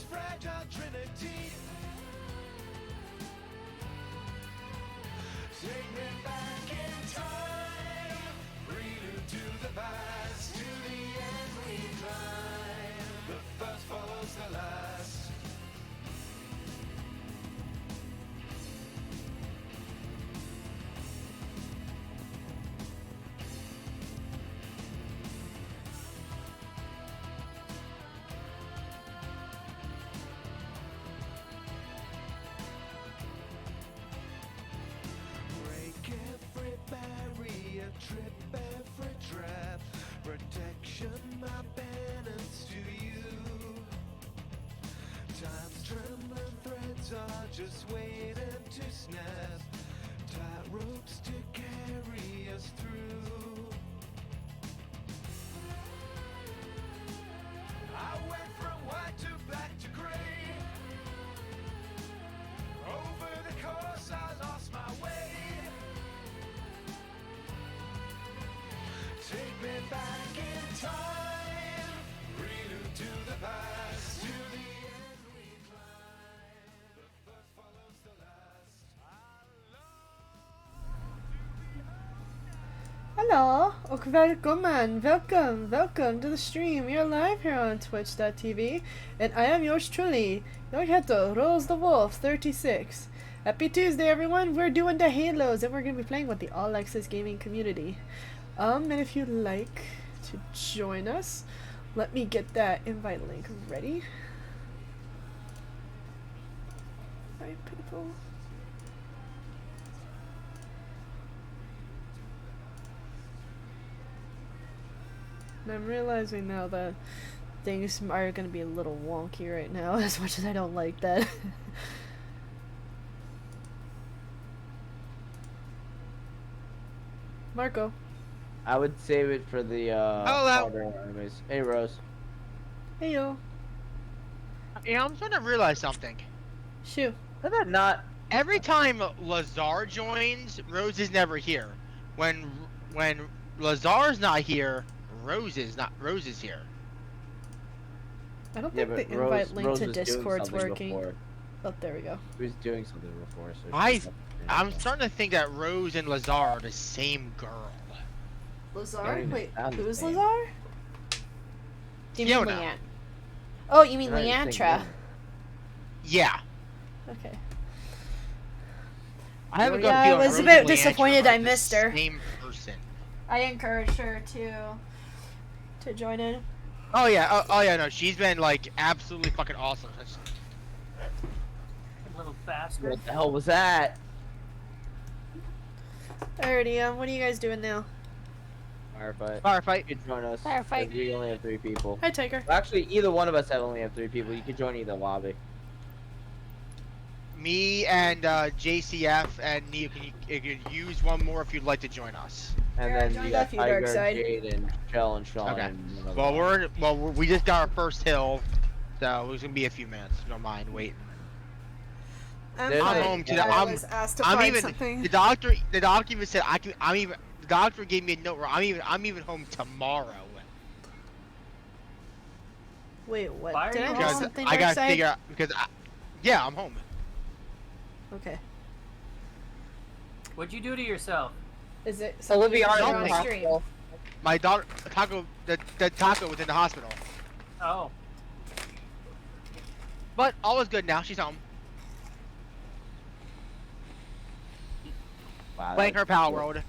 fragile trinity. Take me back in time, prelude to the past, to the end we climb. The first follows the last. Break every barrier, trip every trap. Protection, my penance to you. Time's trembling threads are just waiting to snap. Tight ropes to carry us through. I went from white to black to gray. Over the course I lost my way. Take me back in time, prelude to the past, to the end we climb. The first follows the last. Hallo och välkommen, welcome to the stream. We are live here on twitch.tv and I am yours truly. Jag heter Rose the Wolf 36. Happy Tuesday everyone, we're doing the Halos and we're going to be playing with the All Access Gaming community. And if you'd like to join us, let me get that invite link ready. Right people. And I'm realizing now that things are going to be a little wonky right now, as much as I don't like that. Marco. I would save it for the harder enemies. Hey Rose. Hey yo. Yeah, I'm starting to realize something. Shoot. Is that not? Every time Lazar joins, Rose is never here. When Lazar's not here, Rose is here. I don't Yeah, think but the invite Rose link was to doing Discord's something working. before. Oh, there we go. He was doing something before. So I'm starting to think that Rose and Lazar are the same girl. Lazar? even Wait, sound the who's same. Lazar? Do you mean Fiona. Leanne? Oh, you mean They're not the same Leantra. name. Yeah. Okay. I have a good Yeah, I feeling was Rose a bit and Leandra disappointed are I the missed her. Same person. I encouraged her to join in. Oh yeah. Oh yeah. No, she's been like absolutely fucking awesome. A little faster. What the hell was that? Alrighty, what are you guys doing now? Firefight. Firefight. You could join us. Firefight. 'cause we only have 3 people. Hi, Tiger. Well, actually, either one of us only have 3 people. You could join either lobby. Me and JCF and Neo you could use one more if you'd like to join us. And Yeah, I then joined you got off you, Tiger, Darkside. Jade, and Shell, and Sean. Okay. And one Well, other. we just got our first hill, so it's gonna be a few minutes. Don't mind waiting. I'm There's fine. a- home today. I was asked to I'm find even something. the doctor even said the doctor gave me a note where I'm even home tomorrow. Wait, what? Why are Did you I home? miss Because something, I gotta Darkside? figure out yeah, I'm home. Okay. What'd you do to yourself? Is it So we'll be something on you're the on stream? hospital. My daughter the taco was in the hospital, Oh, but all is good now. She's home Wow, playing that her was Power cool. World.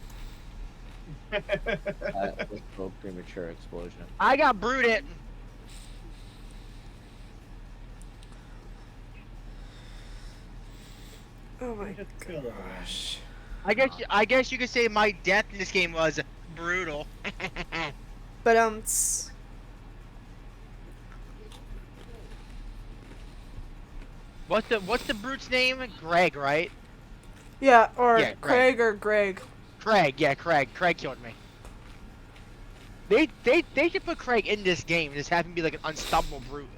That was a premature explosion. I got brewed it. Oh my gosh. I guess you could say my death in this game was brutal. But What's the brute's name? Greg, right? yeah, or Yeah, Craig or Greg. Craig, yeah, Craig. Craig killed me. They should put Craig in this game. Just have him be like an unstoppable brute,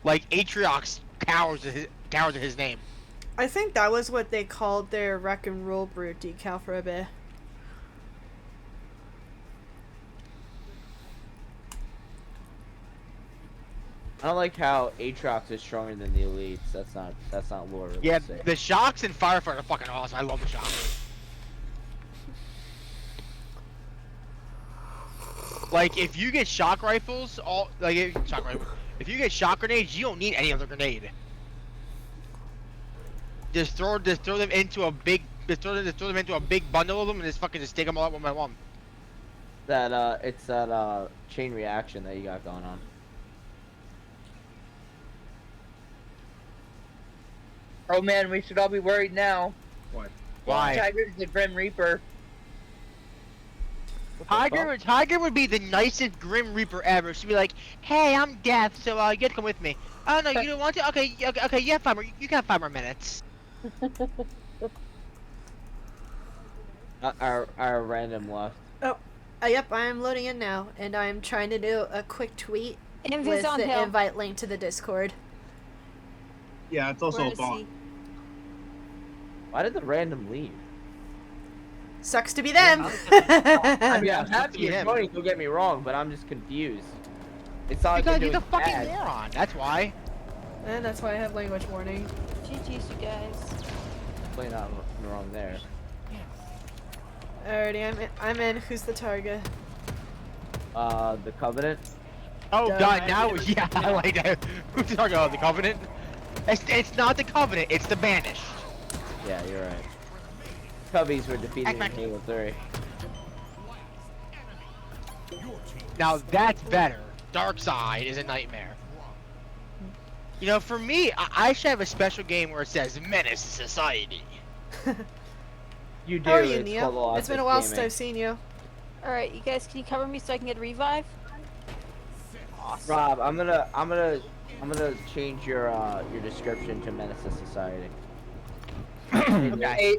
like Atriox towers of his name. I think that was what they called their Wreck and Roll Brute decal for a bit. I don't like how Aatrox is stronger than the elites. That's not lore. Yeah, realistic. the shocks and Firefighter are fucking awesome. I love the shocks. Like, if you get shock rifles, if you get shock grenades, you don't need any other grenade. Just throw them into a big, throw them into a big bundle of them, and just fucking just take them all out one by one. It's that chain reaction that you got going on. Oh man, we should all be worried now. Why? Tiger's the Grim Reaper. Tiger would be the nicest Grim Reaper ever. She'd be like, "Hey, I'm Death, so you have to come with me." Oh no, you don't want to? Okay, you have 5 more. You got 5 more minutes. Our random left. Yep, I am loading in now, and I'm trying to do a quick tweet Invis with on the hill. invite link to the Discord. Yeah, it's also Where a is bomb. he? Why did the random leave? Sucks to be them. I mean, I'm happy Yeah. you're joining, don't get me wrong, but I'm just confused. It's not like Because they're he's a doing fucking bad. moron. That's why. And that's why I have language warning. GG's, you guys. Definitely not wrong there. Alrighty, I'm in. Who's the target? The Covenant. Oh Duh. god, now yeah, I like that. Who's talking about the Covenant? It's not the Covenant, it's the Banished. Yeah, you're right. Cubbies were defeated in Back. Halo 3. Now that's better. Dark Side is a nightmare. You know, for me, I should have a special game where it says Menace to Society. You do. How are you, it's Neo? called It's been a Lost while since Gaming. I've seen you. Alright, you guys, can you cover me so I can get a revive? Awesome. Rob, I'm gonna change your description to Menace to Society. Okay.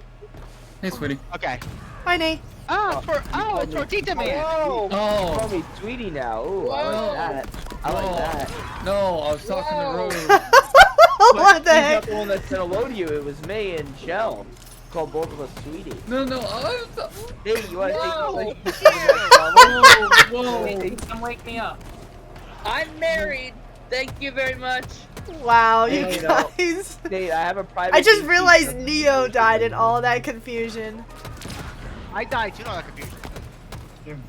Hey, sweetie. Okay. Hi, Nate. Oh, it's Tortita Man. Oh, Oh. call me Sweetie now. Ooh, I Whoa. like that. I like Whoa. that. No, I was talking to Rose. What the He's heck? not the one that said hello to you. It was me and Shell. Called both of us Sweetie. No, I was. Hey, you want to Whoa. take the next level? Whoa. Come wake me up. I'm married. Thank you very much. Wow, you Hey, you know, guys. Nate, I have a private. I just PC. realized Neo died in all that confusion. I died too, not that confusion.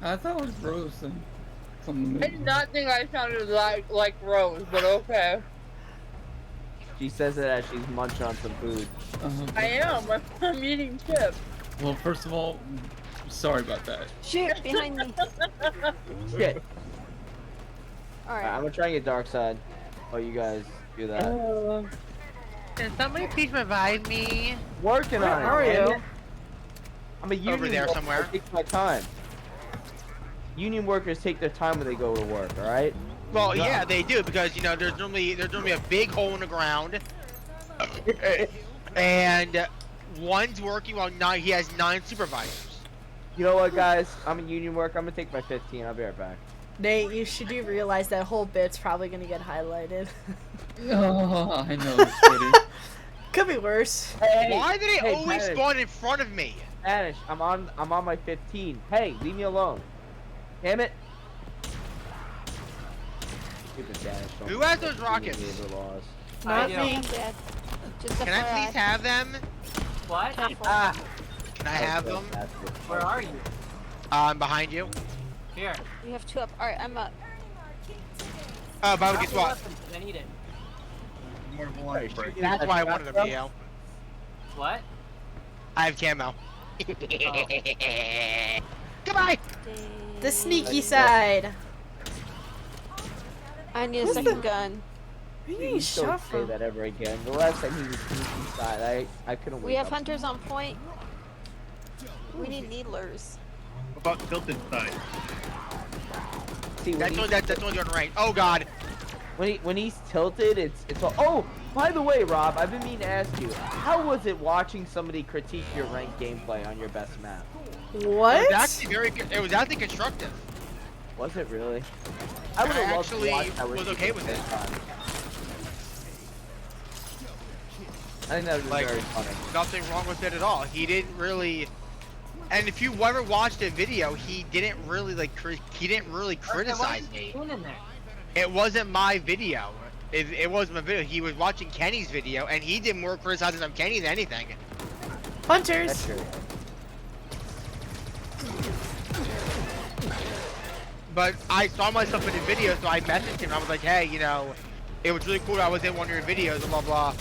I thought it was Rose and I did not think I sounded like Rose, but okay. She says it as she's munching on some food. I am. I'm eating chips. Well, first of all, sorry about that. Shoot, behind me. Shit. Alright. I'm gonna try and get Dark Side. Oh, you guys do that. Can somebody please revive me? Working Where on it. are damn you? it. I'm a union Over there worker. somewhere. I take my time. Union workers take their time when they go to work. All right. Well, yeah, they do because you know there's normally a big hole in the ground, and one's working while he has 9 supervisors. You know what, guys? I'm a union worker. I'm gonna take my 15. I'll be right back. Nate, you do realize that whole bit's probably gonna get highlighted. Oh, I know, sweetie. Could be worse. Hey, Why do they hey, always Spanish, spawn in front of me? Spanish, I'm on my 15. Hey, leave me alone. Damn it. Stupid Spanish. don't Who has know those rockets? labor laws. Not do. me. I'm dead. Just Can I please have them? What? Careful. Ah. Can I have them? Where are you? I'm behind you. Here. We have 2 up. Alright, I'm up. Oh, but Drop guess the what? weapons, I need it. More of a line break. That's why I wanted them, Neo. What? I have camo. Goodbye. The sneaky side. I need a Who's second the- gun. Where are you Please shot don't say from? that ever again. The last time he was sneaky side, I couldn't We wake have up. hunters on point. We need needlers. What about tilted side? See, when, That's only on the right. Oh god. when he's tilted, it's all. Oh, by the way, Rob, I've been meaning to ask you, how was it watching somebody critique your ranked gameplay on your best map? What? It was actually constructive. Was it really? I would have loved to actually watch that was you okay the with same it. time. I think that would be Like, very funny. nothing wrong with it at all. He didn't really, and if you ever watched a video, he didn't really criticize me. In there. It wasn't my video. It wasn't my video. He was watching Kenny's video, and he did more criticizing of Kenny than anything. Hunters. That's true. But I saw myself in the video, so I messaged him. I was like, hey, it was really cool that I was in one of your videos, blah, blah,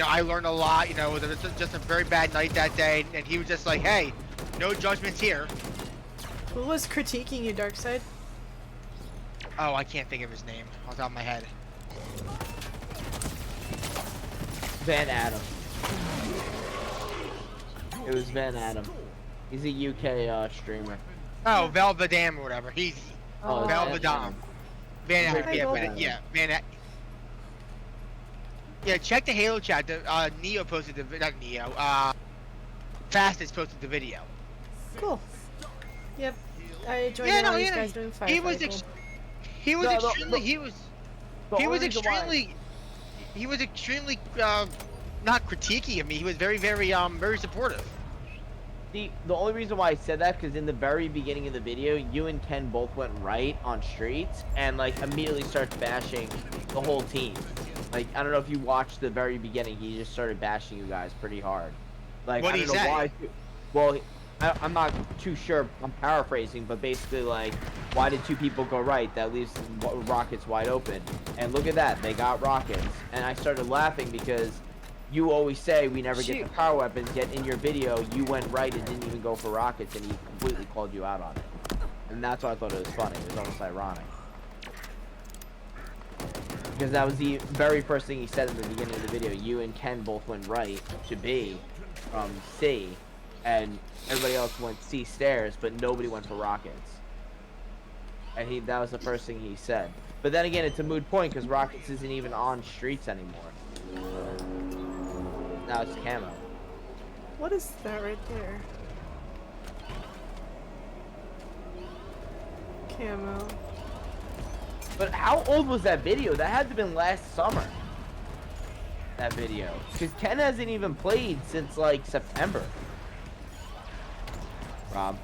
I learned a lot, it was just a very bad night that day, and he was just like, hey, no judgments here. Who was critiquing you, Darkseid? Oh, I can't think of his name off the top of my head. Van Adam. It was Van Adam. He's a UK streamer. Oh, Velvedam or whatever. He's Oh, Velvedam. Van Adam, Hi, yeah, Velvedam. Yeah, check the Halo chat. Neo posted the not Neo. Fastest posted the video. Cool. Yep. I joined Yeah, in on no, these yeah, guys doing fire. He was extremely not critiquing of me. He was very, very very supportive. The only reason why I said that, because in the very beginning of the video, you and Ken both went right on streets and like immediately started bashing the whole team. Like, I don't know if you watched the very beginning, he just started bashing you guys pretty hard. Like, What'd I he don't know say? why. Well, I'm not too sure. I'm paraphrasing, but basically like, why did two people go right? That leaves rockets wide open. And look at that, they got rockets. And I started laughing because you always say we never get the power weapons, yet in your video you went right and didn't even go for rockets, and he completely called you out on it. And that's why I thought it was funny. It was almost ironic. Because that was the very first thing he said in the beginning of the video. You and Ken both went right to B from C, and everybody else went C stairs, but nobody went for rockets. And that was the first thing he said. But then again, it's a moot point because rockets isn't even on streets anymore. Now it's camo. What is that right there? Camo. But how old was that video? That had to have been last summer. That video. Because Ken hasn't even played since like September. Rob.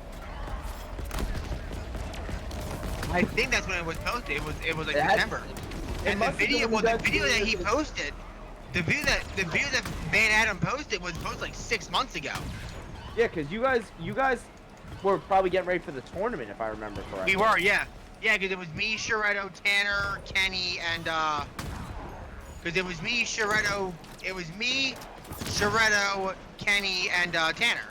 I think that's when it was posted. It was like It had- September. And the video, that he posted, the video that Van Adam posted was posted like 6 months ago. Yeah, because you guys were probably getting ready for the tournament, if I remember correctly. We were, yeah. Yeah, because it was me, Sharetto, Tanner, Kenny, and because it was me, Sharetto, Kenny, and Tanner.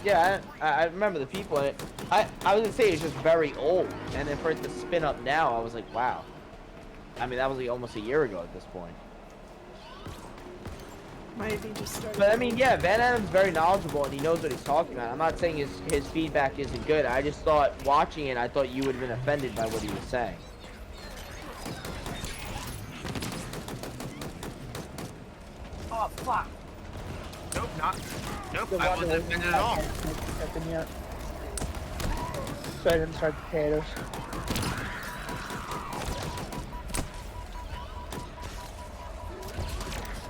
Yeah, I remember the people in it. I was gonna say it's just very old, and then for it to spin up now, I was like, wow. I mean, that was like almost a year ago at this point. Might be just started. But I mean, yeah, Van Adam's very knowledgeable and he knows what he's talking about. I'm not saying his feedback isn't good. I just thought watching it, I thought you would have been offended by what he was saying. Oh, fuck. Nope, I wasn't offended at all. So I didn't start potatoes.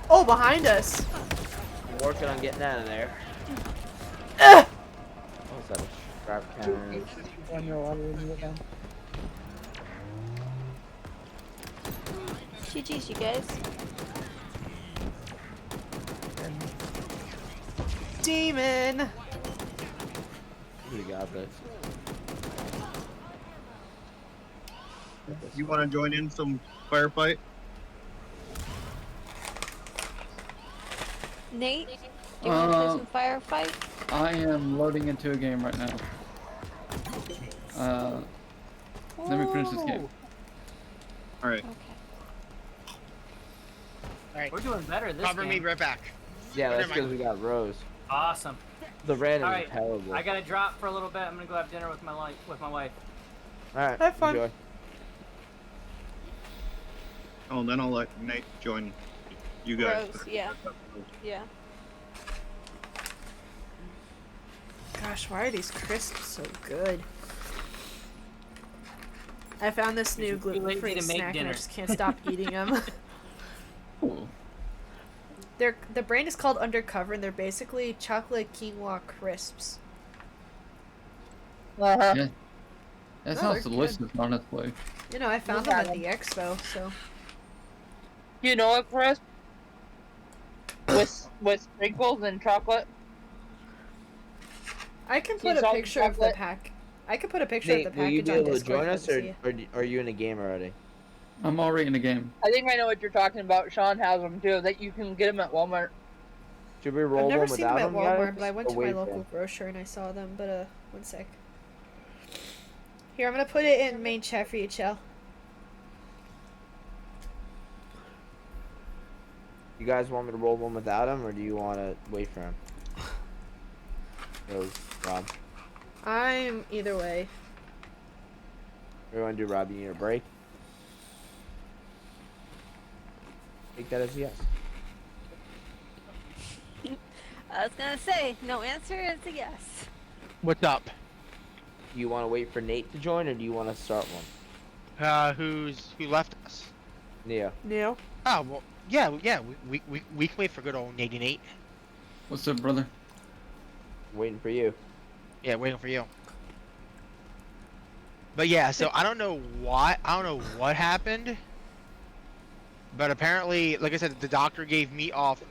Oh, behind us. I'm working on getting out of there. Ugh! What was that? A scrap cannon. GG's, you guys. Demon. You got this. You want to join in some firefight? Nate, do you want to play some firefight? I am loading into a game right now. Let me finish this game. All right. Okay. Alright, We're doing better this cover me game. right back. Yeah, that's Never mind. because we got Rose. Awesome. The random Alright, is terrible. I gotta drop for a little bit. I'm gonna go have dinner with my wife. Alright, Have fun. enjoy. Oh, and then I'll let Nate join you guys. Rose, yeah. Yeah. Gosh, why are these crisps so good? I found this new It's too lazy gluten-free to make snack and I dinner. just can't stop eating them. Cool. The brand is called Undercover, and they're basically chocolate quinoa crisps. Uh-huh. Yeah. That Oh, sounds they're delicious, honestly. You know, I found them at the expo, so. You know what, Chris? With sprinkles and chocolate. I can Sea put a salt picture of the chocolate. pack. I could put a picture of Nate, the will you package be on able to Discord join if us, you wanna see it. or are you in a game already? I'm already in the game. I think I know what you're talking about. Sean has them too. That you can get them at Walmart. Should we roll I've never one seen without them at them, Walmart, guys, but I went or to my wait for local 'em? grocer and I saw them, but one sec. Here, I'm gonna put it in main chat for you, Chell. You guys want me to roll one without him, or do you want to wait for him? Rob. I'm either way. What do you want to do, Rob? You need a break? Take that as a yes. I was gonna say, no answer is a yes. What's up? Do you want to wait for Nate to join, or do you want to start one? Who left us? Neo. Neil? Oh well, yeah, we can wait for good old Nate and 8. What's up, brother? Waiting for you. Yeah, waiting for you. But yeah, so I don't know what happened, but apparently, like I said, the doctor gave me off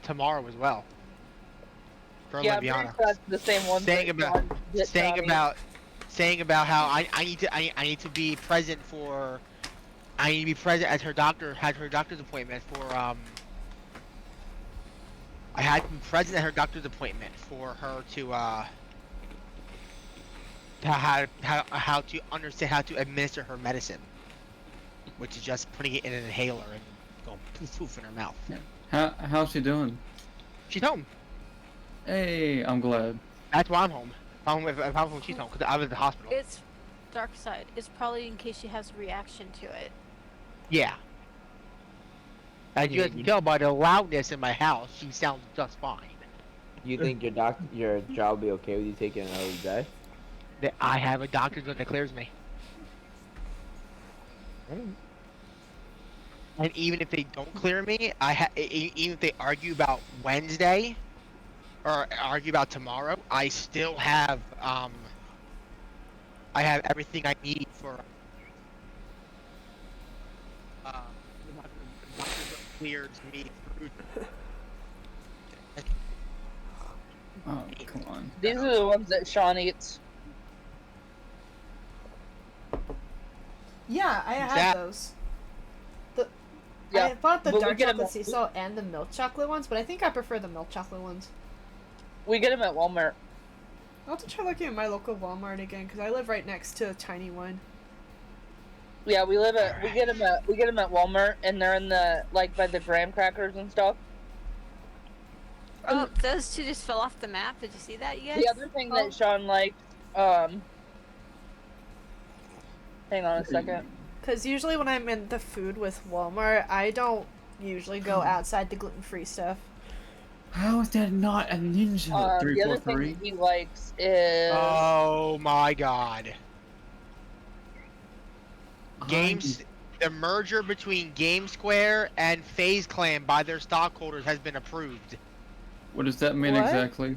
tomorrow as well. For Yeah, I'm pretty Libyaنا. sure that's the same one. Saying that about Sean did, saying about how I need to be present for at her doctor's appointment for I had to be present at her doctor's appointment for her to how to understand how to administer her medicine, which is just putting it in an inhaler and going poof poof in her mouth. How's she doing? She's home. Hey, I'm glad. That's why I'm home. If I'm home, she's home because I was at the hospital. It's dark side. It's probably in case she has a reaction to it. Yeah. As you can tell by the loudness in my house, she sounds just fine. You think your job will be okay with you taking another day? That I have a doctor's note that clears me. And even if they don't clear me, even if they argue about Wednesday or argue about tomorrow, I still have I have everything I need for the doctor clears me through. Oh, come on. These are the ones that Sean eats. Yeah, I had That- those. Yeah, I bought the but we dark get 'em chocolate at- sea salt and the milk chocolate ones, but I think I prefer the milk chocolate ones. We get them at Walmart. I'll have to try looking at my local Walmart again, because I live right next to a tiny one. Yeah, we get them at Walmart, and they're in the by the graham crackers and stuff. Oh, those two just fell off the map. Did you see that, you guys? The other thing that Sean liked, hang on a second. Because usually when I'm in the food with Walmart, I don't usually go outside the gluten-free stuff. How is that not a ninja? The other 343. thing that he likes is Oh my god. Games the merger between Game Square and FaZe Clan by their stockholders has been approved. What does that mean What? exactly?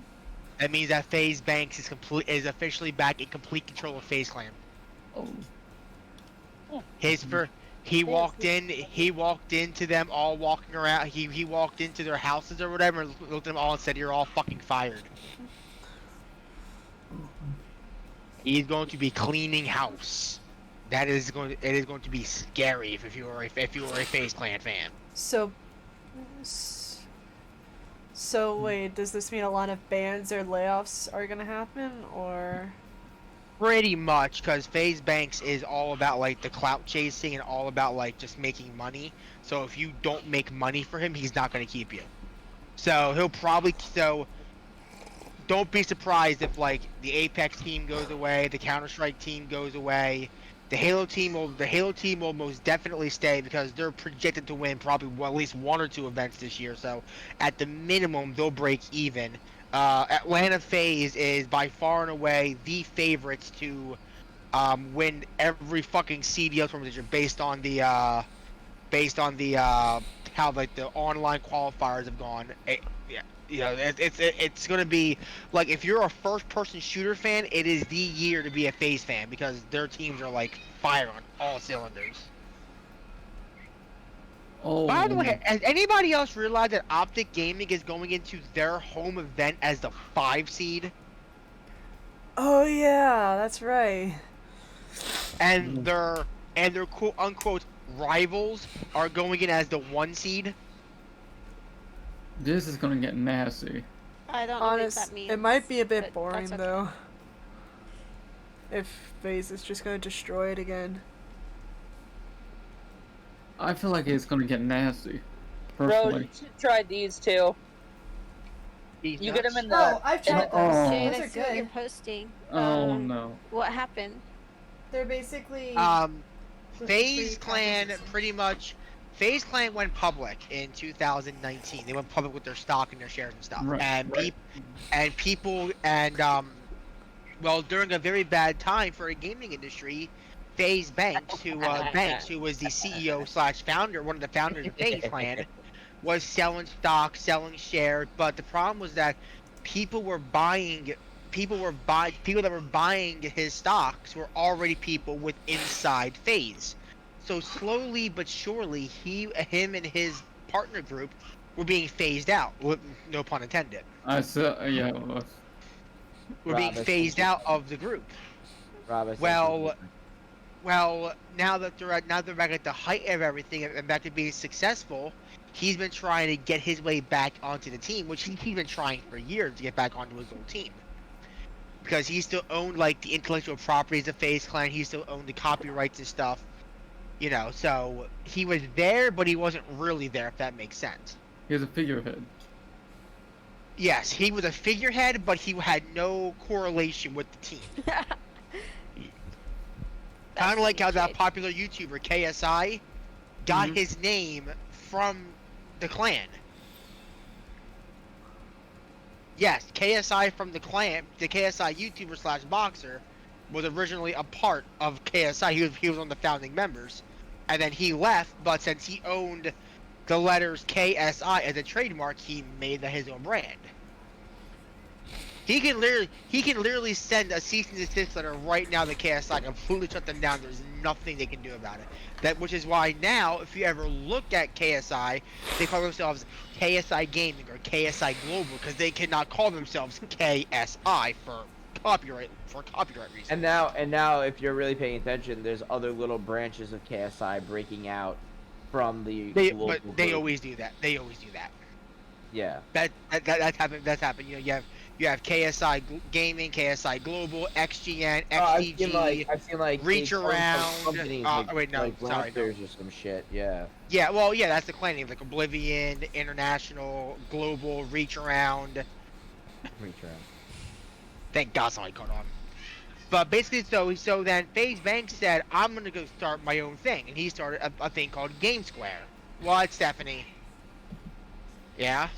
That means that FaZe Banks is officially back in complete control of FaZe Clan. Oh. He walked into them all walking around. He walked into their houses or whatever and looked at them all and said, "You're all fucking fired." He's going to be cleaning house. It is going to be scary if you are a FaZe Clan fan. So wait, does this mean a lot of bans or layoffs are gonna happen, or? Pretty much, because FaZe Banks is all about like the clout chasing and all about like just making money. So if you don't make money for him, he's not going to keep you. So don't be surprised if like the Apex team goes away, the Counter-Strike team goes away. The Halo team will most definitely stay because they're projected to win probably at least 1 or 2 events this year. So at the minimum, they'll break even. Atlanta FaZe is by far and away the favorites to win every fucking CDL competition based on the how like the online qualifiers have gone. You know, it's gonna be like if you're a first-person shooter fan, it is the year to be a FaZe fan because their teams are like firing on all cylinders. Oh. By the way, has anybody else realized that Optic Gaming is going into their home event as the 5 seed, Oh yeah, that's right. and their quote unquote rivals are going in as the 1 seed? This is gonna get nasty. I don't know what Honest, that means. it might be a bit but boring that's okay. though. If FaZe is just gonna destroy it again. I feel like it's gonna get nasty. Bro, Personally. you should try these too. These You get nuts? them in the. Oh, I've tried those. Oh. Jade, Those I are see what you're good. posting. Oh Um, no. What happened? They're basically. FaZe free Clan copies. pretty much. FaZe Clan went public in 2019. They went public with their stock and their shares and stuff. Right, And right. people well, during a very bad time for a gaming industry, FaZe Banks, who was the CEO / founder, one of the founders of FaZe Clan, was selling stock, selling shares. But the problem was that people that were buying his stocks were already people with inside FaZe. So slowly but surely, him and his partner group were being phased out. No pun intended. I saw. Yeah. Well, Were being Rob, I phased think- out of the group. Rob, I said Well, something. Well, now that they're back at the height of everything and back to being successful, he's been trying to get his way back onto the team, which he's been trying for years to get back onto his old team. Because he still owned like the intellectual properties of FaZe Clan, he still owned the copyrights and stuff. You know, so he was there, but he wasn't really there, if that makes sense. here's a figurehead. Yes, he was a figurehead, but he had no correlation with the team. Kind of like how that popular YouTuber KSI got Mhm. his name from the clan. Yes, KSI from the clan, the KSI YouTuber / boxer, was originally a part of KSI. He was one of the founding members, and then he left. But since he owned the letters KSI as a trademark, he made that his own brand. He can literally send a cease and desist letter right now to KSI, completely shut them down. There's nothing they can do about it. Which is why now, if you ever look at KSI, they call themselves KSI Gaming or KSI Global because they cannot call themselves KSI for copyright reasons. And now, if you're really paying attention, there's other little branches of KSI breaking out from the global But they group. always do that. They always do that. Yeah. That's happened. That's happened. You know, you have KSI Gaming, KSI Global, XGN, XDG. I've seen like Reach they come from Around, companies wait, no, like sorry, no. Raptors or some shit. Yeah. Yeah, well, yeah, that's the clan name, like Oblivion, International, Global, Reach Around. Reach around. Thank God somebody caught on. But basically, so then FaZe Banks said, I'm gonna go start my own thing, and he started a thing called Game Square. What, Stephanie? Yeah.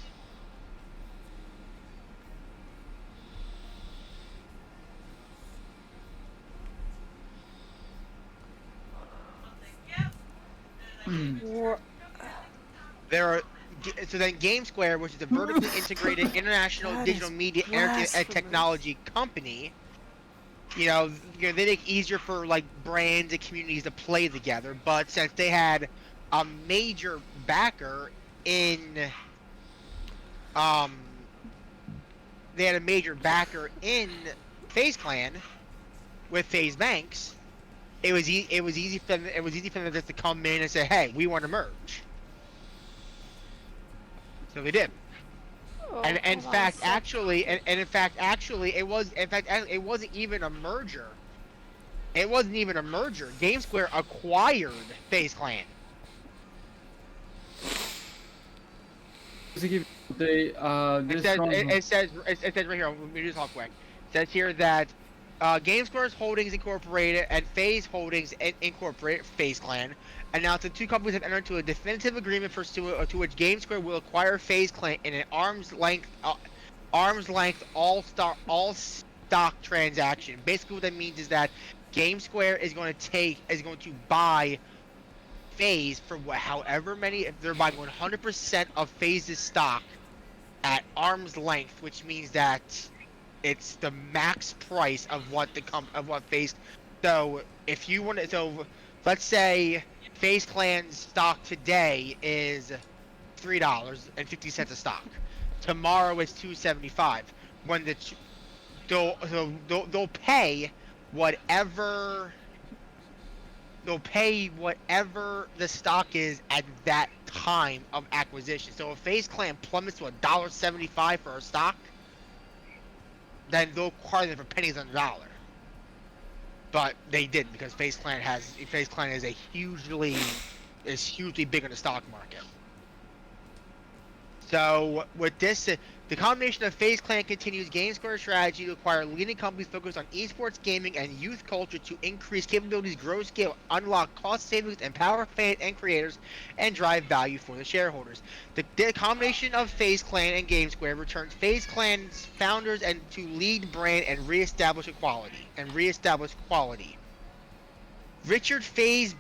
So then Game Square, which is a vertically integrated international That digital is media and technology company, they make it easier for like brands and communities to play together. But since they had a major backer in FaZe Clan with FaZe Banks, it was easy for them just to come in and say, hey, we want to merge. So they did. Oh, And in hold on a fact, sec. actually, it wasn't even a merger. It wasn't even a merger. Game Square acquired FaZe Clan. They It this says, strong- it says right here. Let me just talk quick. It says here that Game Square's Holdings Incorporated and FaZe Holdings Incorporated, FaZe Clan, announced that two companies have entered into a definitive agreement to which Game Square will acquire FaZe Clan in an arm's length all stock transaction. Basically, what that means is that Game Square is going to buy FaZe for however many. If they're buying 100% of FaZe's stock at arm's length, which means that it's the max price of what FaZe. So if you want to, so let's say FaZe Clan's stock today is $3.50 a stock. Tomorrow it's $2.75. When they'll pay whatever the stock is at that time of acquisition. So if FaZe Clan plummets to $1.75 for a stock, then they'll acquire them for pennies on the dollar. But they didn't, because FaZe Clan is hugely big in the stock market. So with this, the combination of FaZe Clan continues GameSquare strategy to acquire leading companies focused on esports gaming and youth culture to increase capabilities, grow scale, unlock cost savings, empower fans and creators, and drive value for the shareholders. The combination of FaZe Clan and GameSquare returns FaZe Clan's founders and to lead brand and reestablish quality. Richard FaZe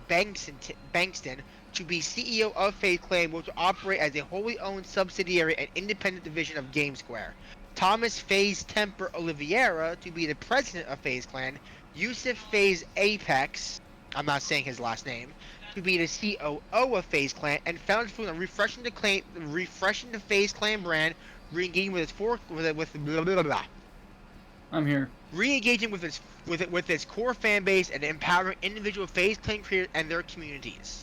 Bankston to be CEO of FaZe Clan, which will operate as a wholly owned subsidiary and independent division of GameSquare. Thomas FaZe Temper Oliveira to be the president of FaZe Clan. Yusuf FaZe Apex, I'm not saying his last name, to be the COO of FaZe Clan, and founders focused on refreshing the FaZe Clan brand, re-engaging with its I'm here. re-engaging with its core fan base and empowering individual FaZe Clan creators and their communities.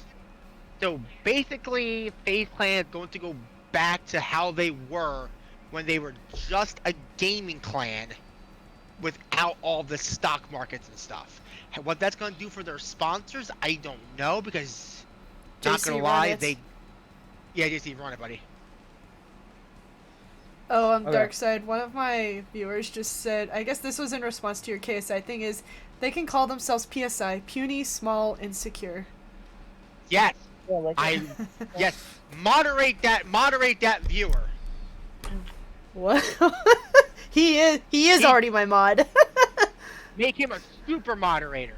So basically, FaZe Clan is going to go back to how they were when they were just a gaming clan without all the stock markets and stuff. What that's going to do for their sponsors, I don't know, because not going to lie, Yeah, JC, run it, buddy. Oh, Okay. Darkside. One of my viewers just said, I guess this was in response to your KSI thing, is they can call themselves PSI, puny, small, insecure. Yes, Yeah, like yes. Moderate that viewer. What? He is already my mod. Make him a super moderator.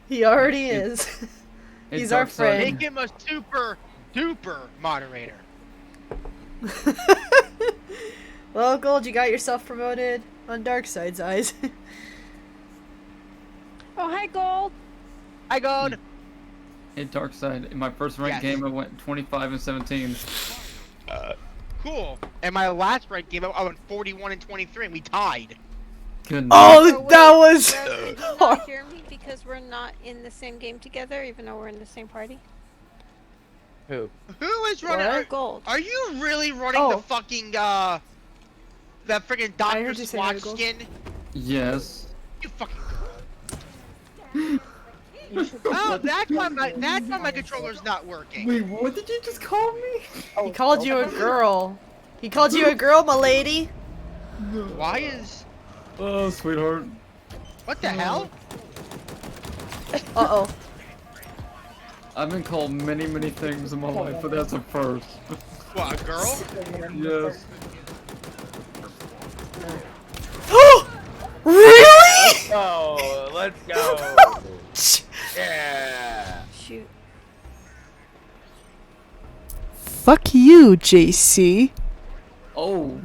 He already is. Hey, He's our Darkside. friend. Make him a super duper moderator. Well, Gold, you got yourself promoted on Darkside's eyes. Oh, hi, Gold. I go. Hey, Darkside. In my first ranked Yes. game, I went 25-17. Cool. And my last ranked game, I went 41-23, and we tied. Good Oh, So that wait, was. Rev, did you not hear me because we're not in the same game together, even though we're in the same party? Who? Who is running? What? Gold. Are you really running Oh. the fucking that freaking I Dr. heard you say Swatch Gold. skin? Yes. You fucking girl. Oh, that's why my controller's not working. Wait, what did you just call me? He called you a girl. He called you a girl, my lady. Why is Oh, sweetheart. what the hell? Uh-oh. I've been called many, many things in my life, but that's a first. What, a girl? Yes. Really? Oh, let's go. Yeah. Shoot. Fuck you, JC. Oh,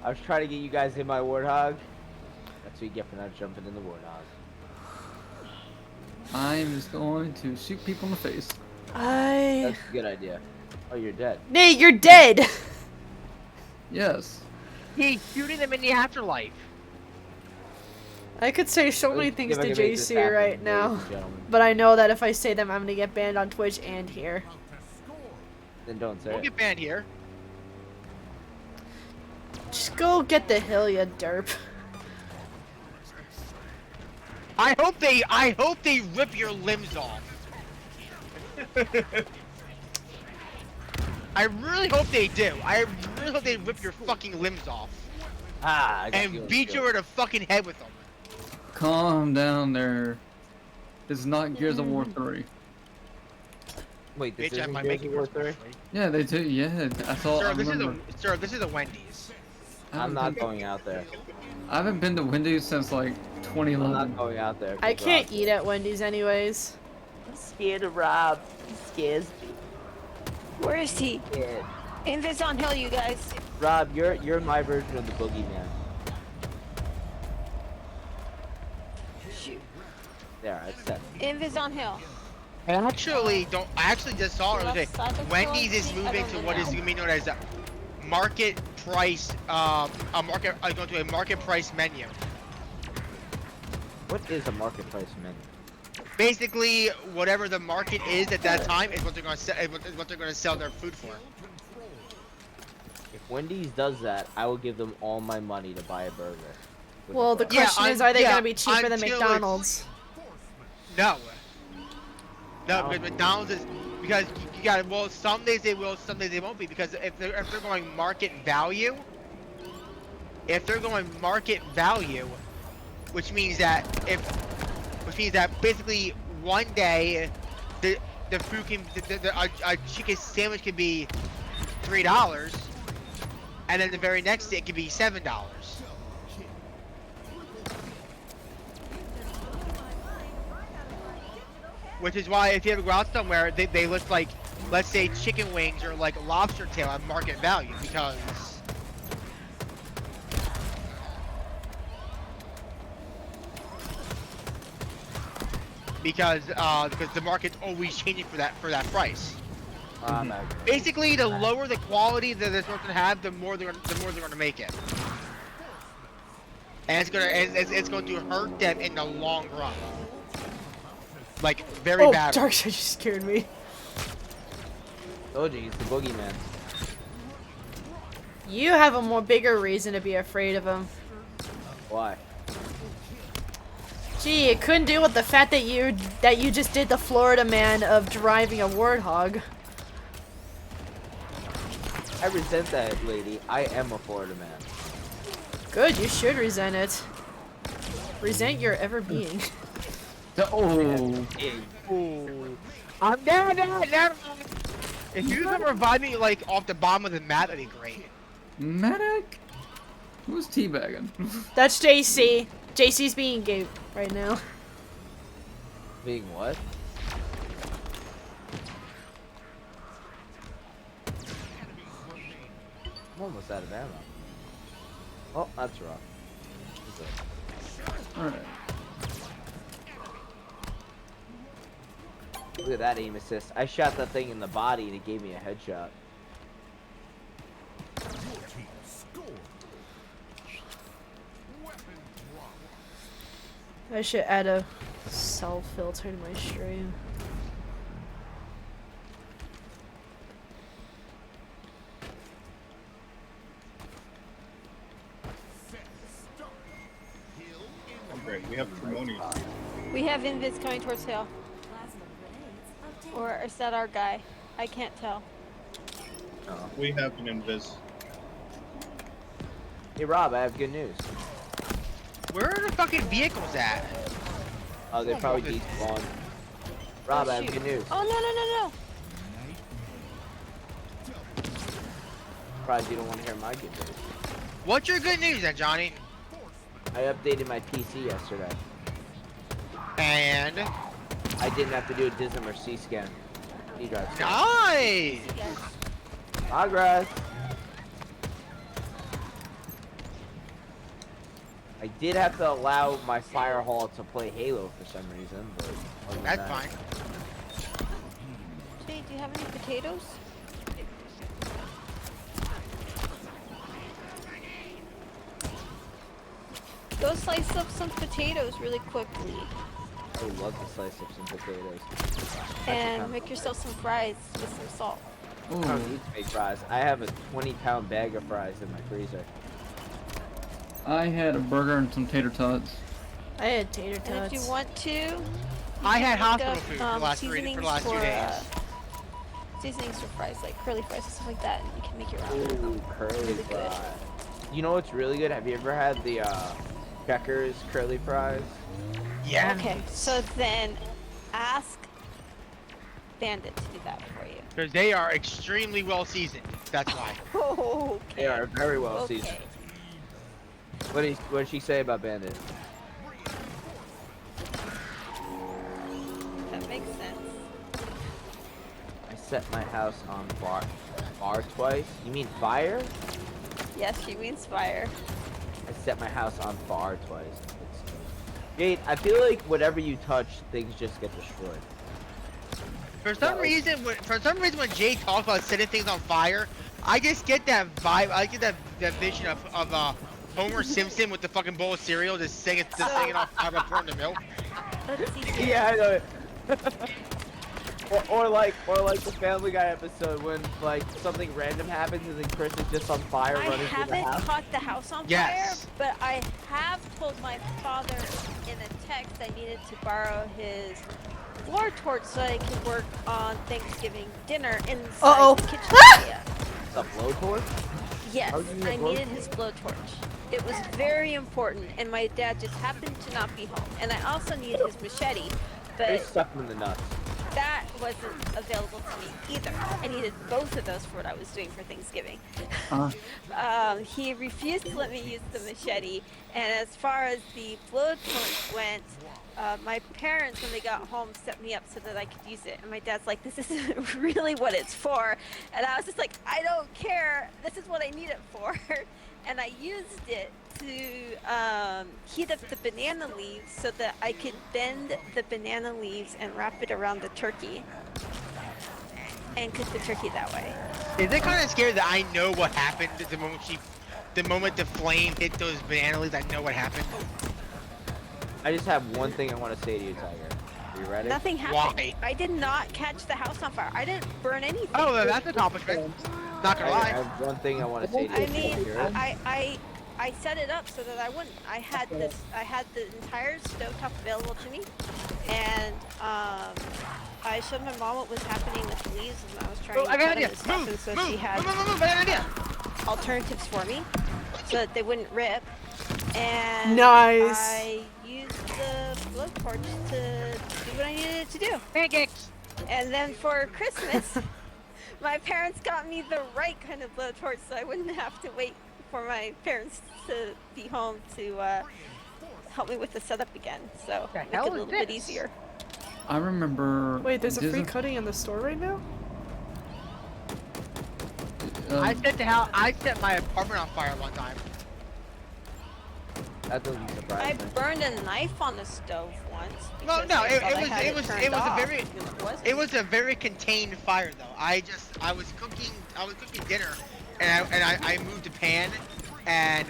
I was trying to get you guys in my Warthog. That's what you get for not jumping in the Warthog. I'm just going to shoot people in the face. That's a good idea. Oh, you're dead. Nate, you're dead. Yes. He's shooting them in the afterlife. I could say so many Let's things see if I to can make this JC happen, right ladies now, and gentlemen. but I know that if I say them, I'm gonna get banned on Twitch and here. Then don't say We'll it. get banned here. Just go get the hill, you derp. I hope they rip your limbs off. I really hope they do. I really hope they rip your fucking limbs off Ah, I got and you. beat you over the fucking head with them. Calm down there. This is not Gears of War 3. Wait, this Bitch, I isn't might Gears make of it War worse. 3? Yeah, they do. Yeah, I thought. Sir, I this is remember. a Wendy's. I I'm don't not think- going out there. I haven't been to Wendy's since like I'm 2011. not going out there. I 'cause can't Rob- eat at Wendy's anyways. I'm scared of Rob. He scares me. Where is he? Scared. Invis on hill, you guys. Rob, you're my version of the boogeyman. Shoot. There, I said. Invis on hill. I actually just saw it. Left Okay, side looks Wendy's is like- I moving don't to know what is now. going to be known as a market price, going to a market price menu. What is a market price menu? Basically, whatever the market is at that time is what they're going to sell. Is what they're going to sell their food for. If Wendy's does that, I will give them all my money to buy a burger. with Well, a the burger. Yeah, question is, are they yeah, gonna be cheaper than until it's- McDonald's? No, because McDonald's is because you got well. Some days they will, some days they won't be. Because if they're going market value, which means that basically one day the food can a chicken sandwich can be $3, and then the very next day it could be $7. Which is why if you ever go out somewhere, they look like, let's say, chicken wings or like lobster tail at market value because the market's always changing for that price. Basically, the lower the quality that this person have, the more they're gonna make it, and it's going to hurt them in the long run. Like very Oh, bad. Darkseid just scared me. Told you, he's the boogeyman. You have a more bigger reason to be afraid of him. Why? Gee, it couldn't do with the fact that you just did the Florida man of driving a warthog. I resent that lady. I am a Florida man. Good, you should resent it. Resent your ever being. Oh. Ooh. I'm down. If you can revive me like off the bottom of the map, that'd be great. Medic? Who's teabagging? That's JC. JC's being gay right now. Being what? I'm almost out of ammo. Oh, that's rough. Alright. Look at that aim assist. I shot that thing in the body and it gave me a headshot. I should add a self filter to my stream. Oh, great. We have Tremonies. We have Invis coming towards hill. Or is that our guy? I can't tell. We have an invis. Hey Rob, I have good news. Where are the fucking vehicles at? Oh, they probably despawned. Rob, I have shoot. good news. Oh no. Surprised you don't want to hear my good news. What's your good news then, Johnny? I updated my PC yesterday. And I didn't have to do a DISM or C-scan. E-drive scan. nice. Progress. I did have to allow my Fire Hall to play Halo for some reason, but other than That's that- fine. Hey, do you have any potatoes? Go slice up some potatoes really quickly. I would love to slice up some potatoes. And make yourself some fries with some salt. I don't need to make fries. I have a 20-pound bag of fries in my freezer. I had a burger and some tater tots. I had tater And if you tots. want to, I had look hospital up, food for the last 2 days. Seasonings for fries, like curly fries and stuff like that, and you can make your own. Ooh, curly Really good. fries. You know what's really good? Have you ever had the Checkers curly fries? Yeah. Okay, so then ask Bandit to do that for you. Because they are extremely well seasoned. That's why. Okay. They are very well Okay. seasoned. What did she say about Bandit? That makes sense. I set my house on fire twice. You mean fire? Yes, she means fire. I set my house on fire twice. Jade, I feel like whatever you touch, things just get destroyed. For some reason, when Jay talks about setting things on fire, I just get that vibe. I get that vision of Homer Simpson with the fucking bowl of cereal, just singing off fire by pouring the milk. Let's see. Yeah, I know. or like the Family Guy episode when like something random happens and then Chris is just on fire I running through the haven't house. caught the house on Yes. fire, but I have told my father in a text I needed to borrow his floor torch so I could work on Thanksgiving dinner inside the kitchen area. A blowtorch? Yes, How do you need a I blow- needed his blowtorch. It was very important, and my dad just happened to not be home. And I also needed his machete, They but stuck him in the nuts. that wasn't available to me either. I needed both of those for what I was doing for Thanksgiving. He refused to let me use the machete, and as far as the blowtorch went, my parents, when they got home, set me up so that I could use it. And my dad's like, this isn't really what it's for. And I was just like, I don't care. This is what I need it for. And I used it to heat up the banana leaves so that I could bend the banana leaves and wrap it around the turkey and cook the turkey that way. Is it kind of scary that I know what happened the moment the flame hit those banana leaves? I know what happened. I just have one thing I want to say to you, Tiger. Are you ready? Nothing happened. Why? I did not catch the house on fire. I didn't burn anything. Oh, that's an accomplishment. Not gonna I lie. have one thing I want to say to you. I mean, You ready? I set it up so that I wouldn't. I had the entire stovetop available to me, and I showed my mom what was happening with the leaves, and I was trying to I got cut an idea. them and stuff, and so she had Move, I got an idea. alternatives for me, so that they wouldn't rip. And Nice. I used the blowtorch to do what I needed it to do. Pancakes. And then for Christmas, my parents got me the right kind of blowtorch, so I wouldn't have to wait for my parents to be home to help me with the setup again. So make it a little bit easier. I remember. Wait, there's a free Disney- cutting in the store right now? I set my apartment on fire one time. That doesn't I surprise me. burned a knife on the stove once. Well, because no, I it thought I was had it was turned it was a off, very because it was a very contained fire though. I was cooking dinner, and I moved the pan, and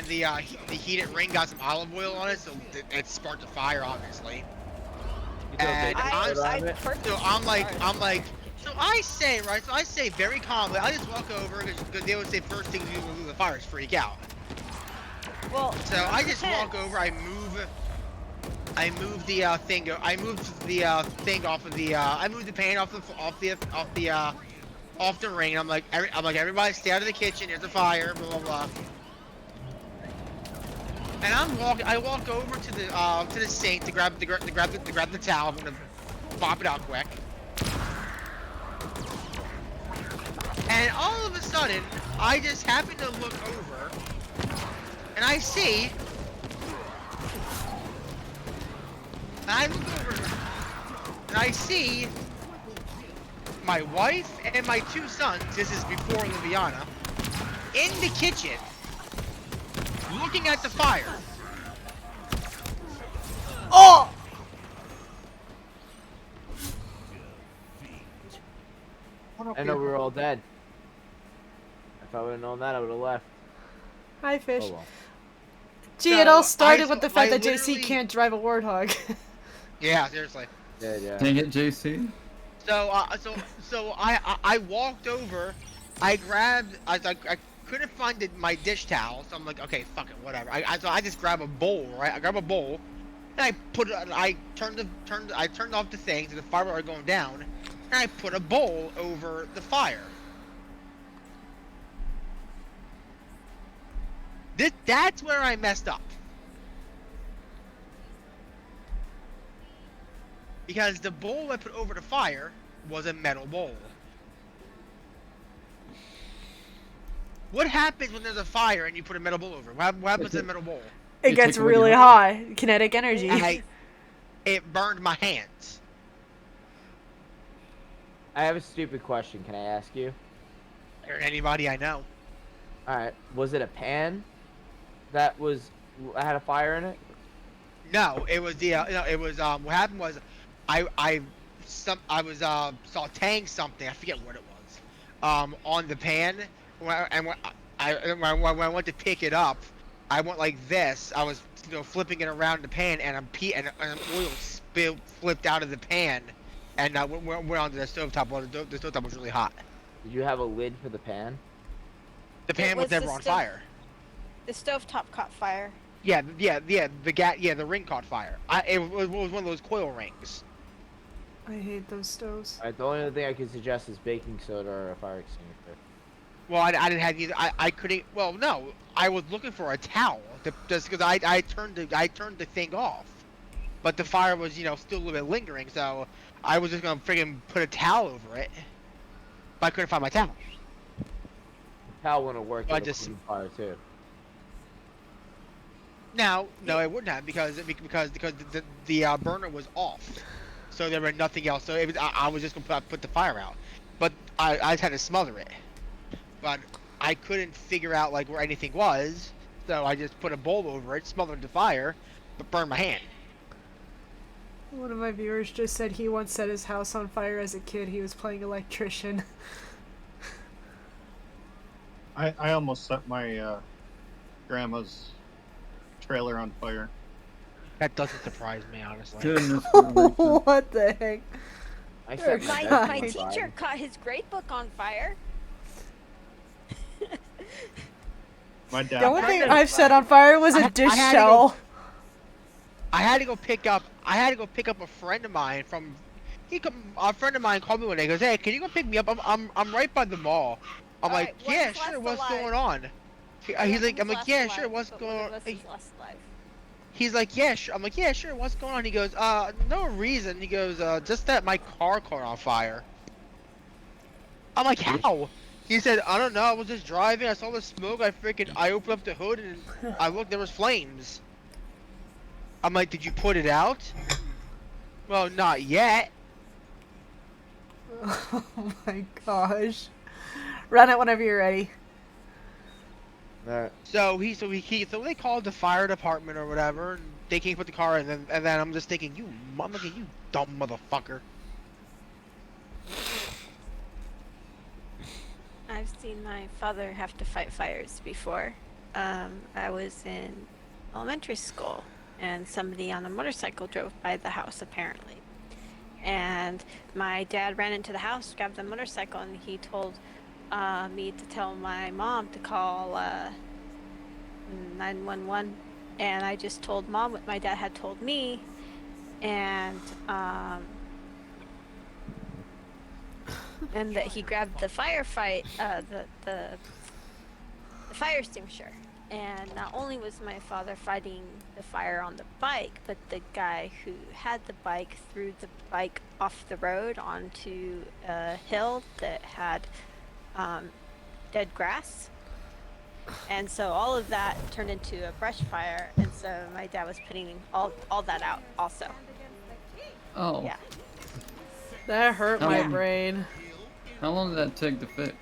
the heated ring got some olive oil on it, so it sparked a fire obviously. You throw And baking I soda on it? purposely So I'm like, started. so I say very calmly, I just walk over because they would say first thing you do when the fire is freak out. Well, So I just walk depends. over, I move the thing, I moved the thing off of the, I moved the pan off the ring. And I'm like, everybody stay out of the kitchen. There's a fire. Blah blah blah. And I walk over to the sink to grab the towel. I'm gonna pop it out quick. And all of a sudden, I just happen to look over, and I see. And I look over, and I see my wife and my two sons. This is before Liviana, in the kitchen, looking at the fire. Oh! I know we were all dead. If I would have known that, I would have left. Hi, fish. Oh well. Gee, So, it all started with the fact I that JC literally- can't drive a warthog. Yeah, seriously. Yeah. Dang it, JC. So I walked over. I grabbed. I couldn't find my dish towel, so I'm like, okay, fuck it, whatever. So I just grab a bowl, right? I grab a bowl, and I put it. I turned off the thing, so the fire was going down, and I put a bowl over the fire. That's where I messed up. Because the bowl I put over the fire was a metal bowl. What happens when there's a fire and you put a metal bowl over it? What happens to the metal bowl? It You gets take away really your- hot. Kinetic energy. It burned my hands. I have a stupid question. Can I ask you? Or anybody I know. All right. Was it a pan that had a fire in it? No, it was the no, it was what happened was I was sautéing something, I forget what it was, on the pan, and when I went to pick it up, I went like this. I was flipping it around the pan, and oil flipped out of the pan, and went onto the stovetop. Well, the stovetop was really hot. Did you have a lid for the pan? The pan was was the never on stove- fire. The stovetop caught fire. Yeah, the ring caught fire. It was one of those coil rings. I hate those stoves. All right. The only other thing I could suggest is baking soda or a fire extinguisher. Well, I didn't have either. I couldn't. Well, no, I was looking for a towel just because I turned the thing off, but the fire was still a little bit lingering. So I was just gonna friggin' put a towel over it, but I couldn't find my towel. The towel wouldn't work. I It'll just- put in fire too. No, it wouldn't have because the burner was off, so there was nothing else. So I was just gonna put the fire out, but I just had to smother it. But I couldn't figure out where anything was, so I just put a bowl over it, smothered the fire, but burned my hand. One of my viewers just said he once set his house on fire as a kid. He was playing electrician. I almost set my grandma's trailer on fire. That doesn't surprise me, honestly. Goodness gracious. What the heck? I set You're my My, desk my on fire. teacher caught his grade book on fire. My dad. The only thing I've set on fire was a dish I had to towel. I had to go pick up a friend of mine from. A friend of mine called me one day. He goes, "Hey, can you go pick me up? I'm right by the mall." I'm All like, right, what "Yeah, is sure. last What's alive? going on?" He's like, "I'm like, yeah, sure. What's going on?" He's like, "Yeah, sure." I'm like, "Yeah, sure. What's going on?" He goes, no reason." He goes, "Just that my car caught on fire." I'm like, "How?" He said, "I don't know. I was just driving. I saw the smoke. I opened up the hood and I looked. There was flames." I'm like, "Did you put it out?" "Well, not yet." Oh my gosh. Run it whenever you're ready. Alright. So they called the fire department or whatever, and they came put the car in, and then I'm just thinking, you dumb motherfucker. I've seen my father have to fight fires before. I was in elementary school, and somebody on a motorcycle drove by the house, apparently. And my dad ran into the house, grabbed the motorcycle, and he told me to tell my mom to call 911. And I just told mom what my dad had told me, and that he grabbed the firefight, the fire extinguisher. And not only was my father fighting the fire on the bike, but the guy who had the bike threw the bike off the road onto a hill that had dead grass. And so all of that turned into a brush fire, and so my dad was putting all that out also. Oh. Yeah. That hurt How my long- brain. How long did that take to fix?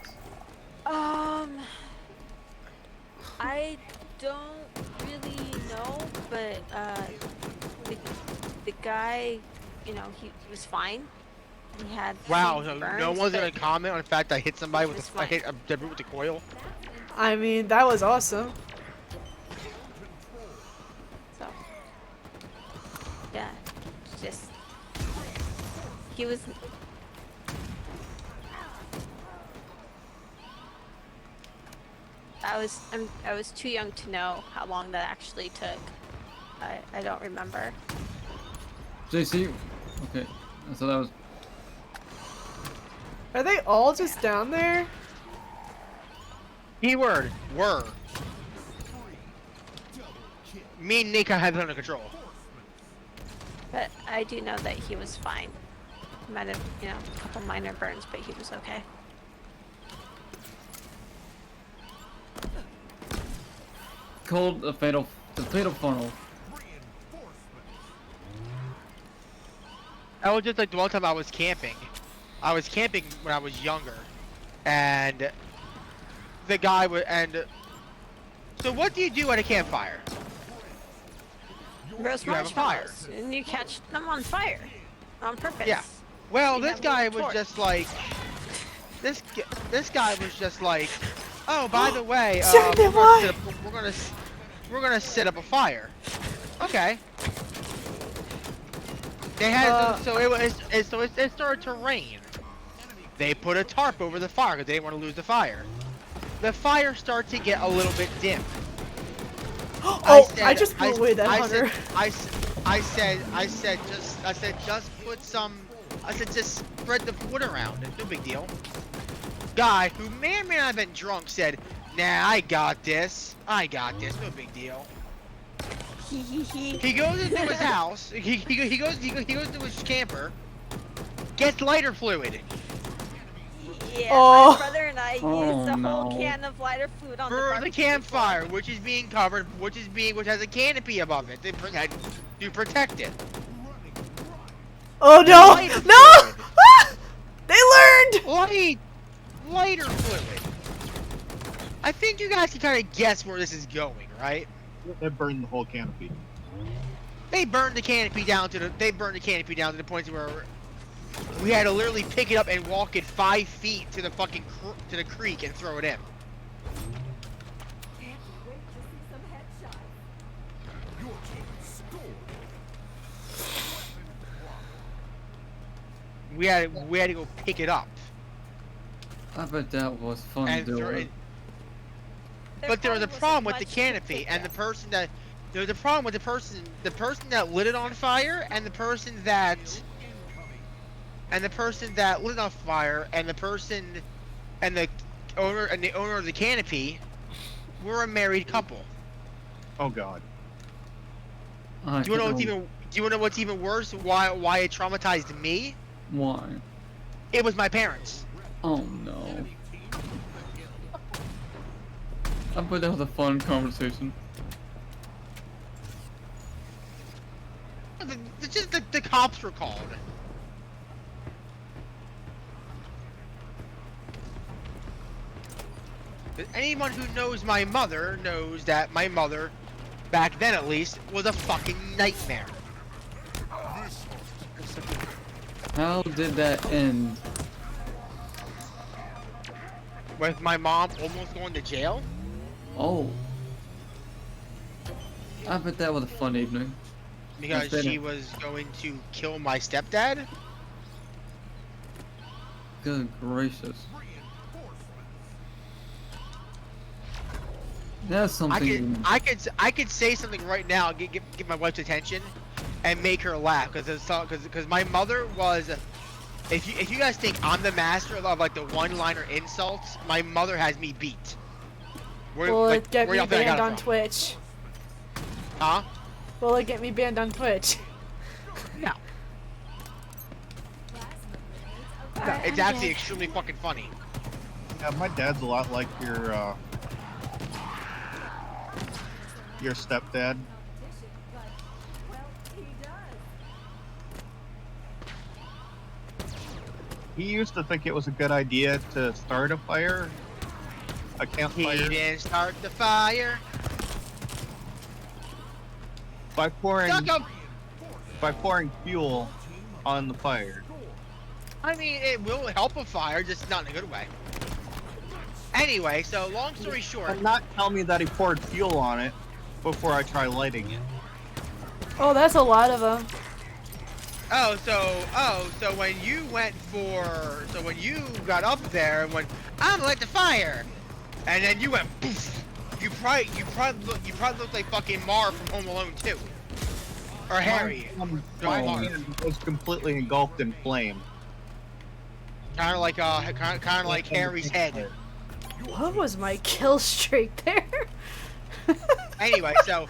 I don't really know, but the guy, he was fine. He had Wow, some so no burns, one's but gonna comment on the fact I hit somebody with It's I hit fine. a dead with the coil. I mean, that was awesome. So yeah, it's just he was. I was too young to know how long that actually took. I don't remember. JC? Okay. So that was. Are they all just down there? Keyword were. Me and Nika had it under control. But I do know that he was fine. Might have, a couple minor burns, but he was okay. called the fatal funnel. I was just like the one time I was camping. I was camping when I was younger, and the guy would So what do you do at a campfire? Roast You have a fire. marshmallows, and you catch them on fire on purpose. Yeah. Well, You this have a guy little was torch. just like, this guy was just like, oh, by the way, Saturday night. we're gonna set up a fire. Okay. They had it started to rain. They put a tarp over the fire because they didn't want to lose the fire. The fire started to get a little bit dim. Oh, I just blew away that hunter. I said, just put some. I said, just spread the wood around. It's no big deal. Guy who may or may not have been drunk said, nah, I got this. No big deal. He goes into his house. He goes into his camper. Gets lighter fluid. Yeah, Oh. my brother and I used a whole can of lighter fluid on For the the barbecue campfire, which is being covered, which has a canopy above it to protect it. Oh no! Lighter No! fluid. Ah! They learned! Lighter fluid. I think you guys can kind of guess where this is going, right? They burned the whole canopy. They burned the canopy down to the point where we had to literally pick it up and walk it 5 feet to the fucking to the creek and throw it in. We had to go pick it up. I bet that was fun And doing. throw it. There But there was a probably problem wasn't with the much to canopy, pick and the up. person that there was a problem with the person that lit it on fire, and the person that lit it on fire, and the owner of the canopy were a married couple. Oh god. I Do you want to don't- know what's even worse? Why it traumatized me? Why? It was my parents. Oh no. I bet that was a fun conversation. The cops were called. Anyone who knows my mother knows that my mother, back then at least, was a fucking nightmare. How did that end? With my mom almost going to jail? Oh. I bet that was a fun evening. Because That's she better. was going to kill my stepdad? Good gracious. That's something. I could say something right now, get my wife's attention, and make her laugh because my mother was. If you guys think I'm the master of like the one-liner insults, my mother has me beat. Will it get where me y'all think I got banned it on from? Twitch? Huh? Will it get me banned on Twitch? No. No, it's actually extremely fucking funny. Yeah, my dad's a lot like your stepdad. He used to think it was a good idea to start a fire, a He campfire, didn't start the fire. by pouring Duck 'em! fuel on the fire. I mean, it will help a fire, just not in a good way. Anyway, so long story short, And not tell me that he poured fuel on it before I try lighting it. Oh, that's a lot of them. so when you got up there and went, I'm gonna light the fire, and then you went, poof, you probably looked like fucking Mar from Home Alone 2, or Harry. My No, Mar. hand was completely engulfed in flame. Kind of like Harry's head. What was my kill streak there? Anyway, so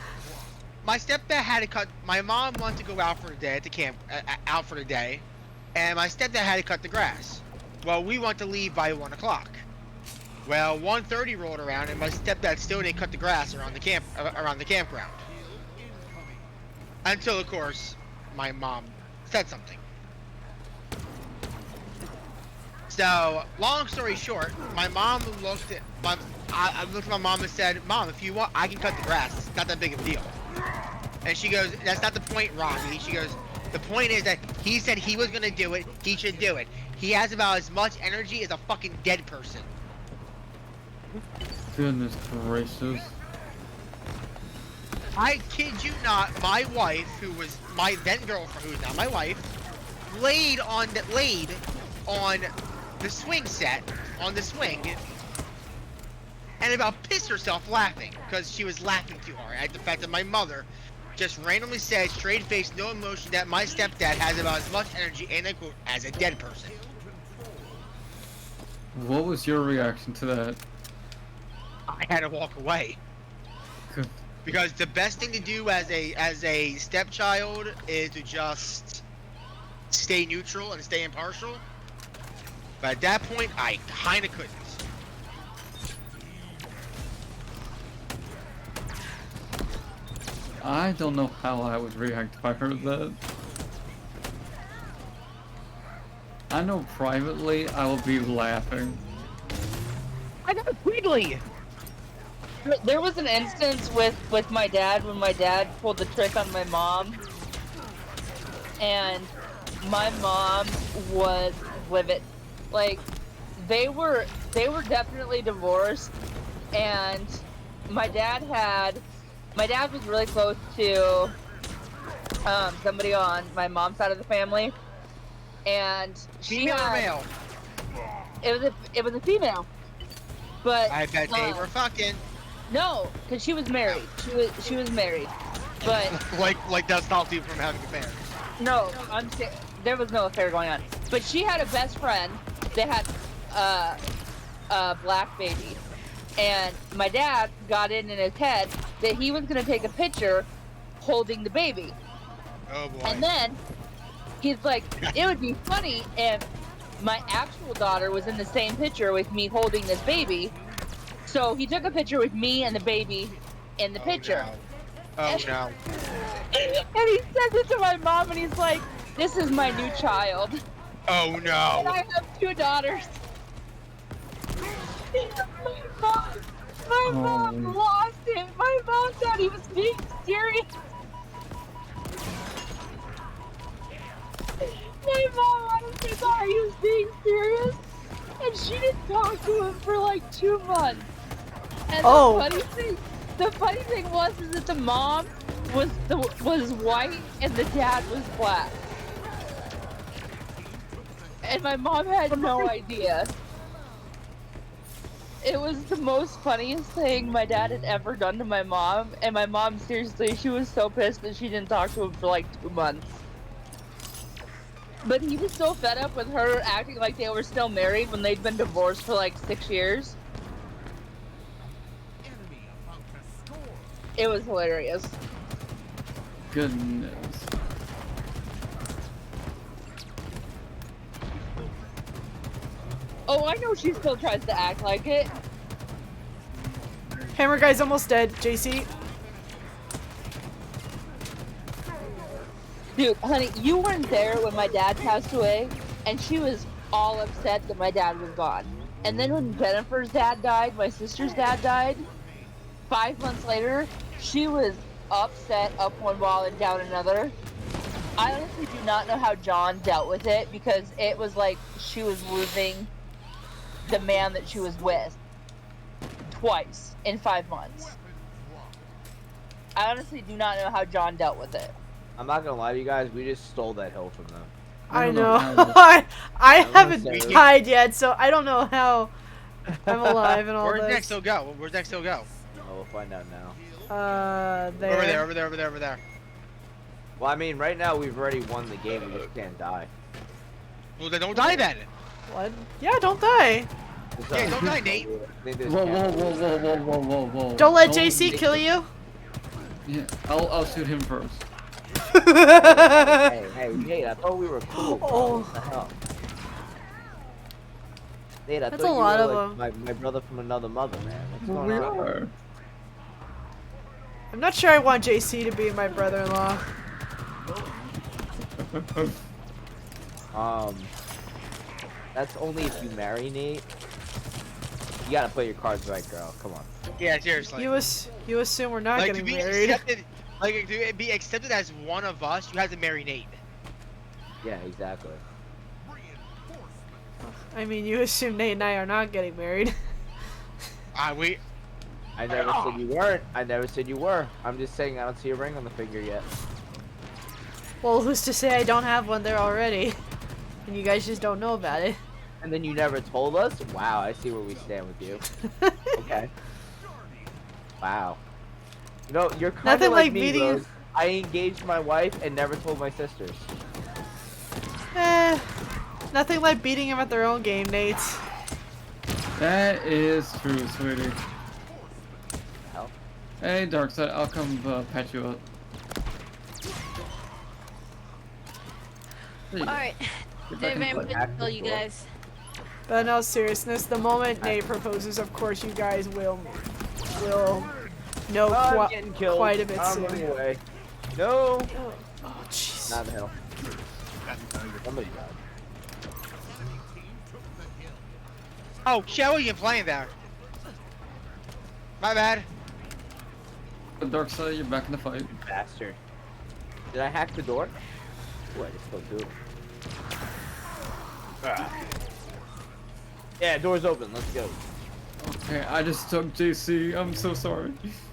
my stepdad had to cut. My mom wanted to go out for the day at the camp, out for the day, and my stepdad had to cut the grass. Well, we want to leave by 1 o'clock. Well, 1:30 rolled around and my stepdad still didn't cut the grass around the campground. Until, of course, my mom said something. So, long story short, my mom looked at I looked at my mom and said, "Mom, if you want, I can cut the grass. It's not that big of a deal." And she goes, "That's not the point, Rocky." She goes, "The point is that he said he was gonna do it. He should do it. He has about as much energy as a fucking dead person." Goodness gracious. I kid you not, my wife, who was my then girlfriend, who's now my wife, laid on the swing set, on the swing, and about pissed herself laughing, because she was laughing too hard at the fact that my mother just randomly said, straight face, no emotion, that my stepdad has about as much energy, and I quote, as a dead person. What was your reaction to that? I had to walk away. Good. Because the best thing to do as a stepchild is to just stay neutral and stay impartial. But at that point, I kinda couldn't. I don't know how I would react if I heard that. I know privately I will be laughing. I got a Quigley! There was an instance with my dad when my dad pulled the trick on my mom, and my mom was livid. Like, they were definitely divorced, and my dad was really close to somebody on my mom's side of the family, and Female or male? It was a female, but I bet they were fucking. no, because she was married. She was married, but like that's not you from having a marriage. no, there was no affair going on. But she had a best friend. They had a black baby, and my dad got in his head that he was gonna take a picture holding the baby. Oh boy. And then he's like, it would be funny if my actual daughter was in the same picture with me holding this baby. So he took a picture with me and the baby in the picture. No. Oh no. And he sends it to my mom and he's like, "This is my new child." Oh And no. I have 2 daughters. My mom lost it. My mom thought he was being serious. My mom honestly thought he was being serious, and she didn't talk to him for like 2 months. And the funny thing was is that the mom was white and the dad was black, and my mom had no idea. It was the most funniest thing my dad had ever done to my mom, and my mom, seriously, she was so pissed that she didn't talk to him for like 2 months. But he was so fed up with her acting like they were still married when they'd been divorced for like 6 years. It was hilarious. Goodness. Oh, I know she still tries to act like it. Hammer guy's almost dead, JC. Dude, honey, you weren't there when my dad passed away, and she was all upset that my dad was gone. And then when Jennifer's dad died, my sister's dad died, 5 months later, she was upset up one wall and down another. I honestly do not know how John dealt with it, because it was like she was losing the man that she was with twice in 5 months. I honestly do not know how John dealt with it. I'm not gonna lie to you guys, we just stole that hill from them. I don't know. know I haven't say- died yet, so I don't know how I'm alive and all Where's this. next he'll go? Where's next he'll go? Oh, we'll find out now. There. Over there. Well, I mean, right now we've already won the game, we just can't die. Well, then don't die then. What? Yeah, don't die. Yeah, don't die, Nate. I think there's Whoa. Don't let JC kill you. Yeah, I'll shoot him first. Hey, I thought we were cool. Bro. Oh. What the hell? Nate, I That's thought a you lot were of like my brother from another mother, man. What's Well, going we on? are. I'm not sure I want JC to be my brother-in-law. That's only if you marry Nate. You gotta play your cards right, girl. Come on. Yeah, seriously. You assume we're not Like to getting be married. accepted, like to be accepted as one of us, you have to marry Nate. Yeah, exactly. I mean, you assume Nate and I are not getting married. We. I never said you weren't. I never said you were. I'm just saying I don't see a ring on the finger yet. Well, who's to say I don't have one there already? And you guys just don't know about it. And then you never told us? Wow, I see where we stand with you. Okay. Wow. You know, you're kind Nothing of like like me, meeting a- Rose. I engaged my wife and never told my sisters. Nothing like beating him at their own game, Nate. That is true, sweetie. Hell. Hey, Darkseid, I'll come patch you up. There you go. Alright. Get back in Didn't play. even tell you guys. But in all seriousness, the moment Nate proposes, of course, you guys will know I'm getting killed. quite a bit I'm soon. running away. No. Oh, jeez. Not the hell. Somebody died. Oh, shit, what are you playing there? My bad. Darkseid, you're back in the fight. You bastard. Did I hack the door? Ooh, I just spoke to it. Yeah, door's open. Let's go. Okay, I just took JC. I'm so sorry.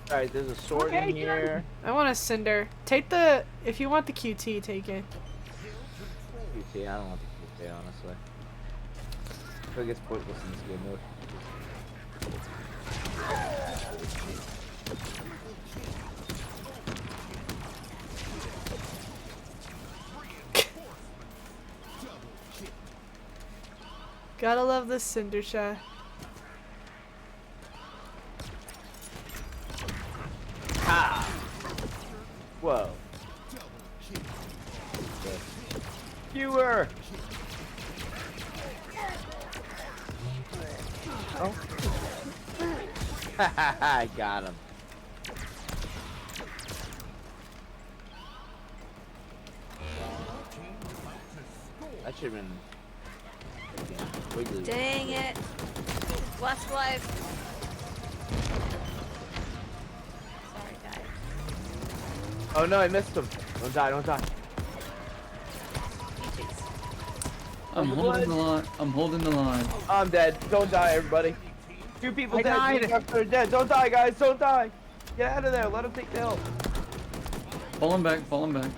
Alright, there's a sword in here. I want a cinder. Take the. If you want the QT, take it. QT, I don't want the QT, honestly. I feel like it's pointless in this game mode. Gotta love this cinder shot. Ah! Whoa. Fewer! Oh. I got him. That should have been wiggly. Dang it. Last life. Sorry, guys. Oh no, I missed him. Don't die, don't die. I'm holding the line. I'm holding the line. I'm dead. Don't die, everybody. Two people I dead. died. Two trucks are dead. Don't die, guys. Don't die. Get out of there. Let him take the hill. Falling back, falling back.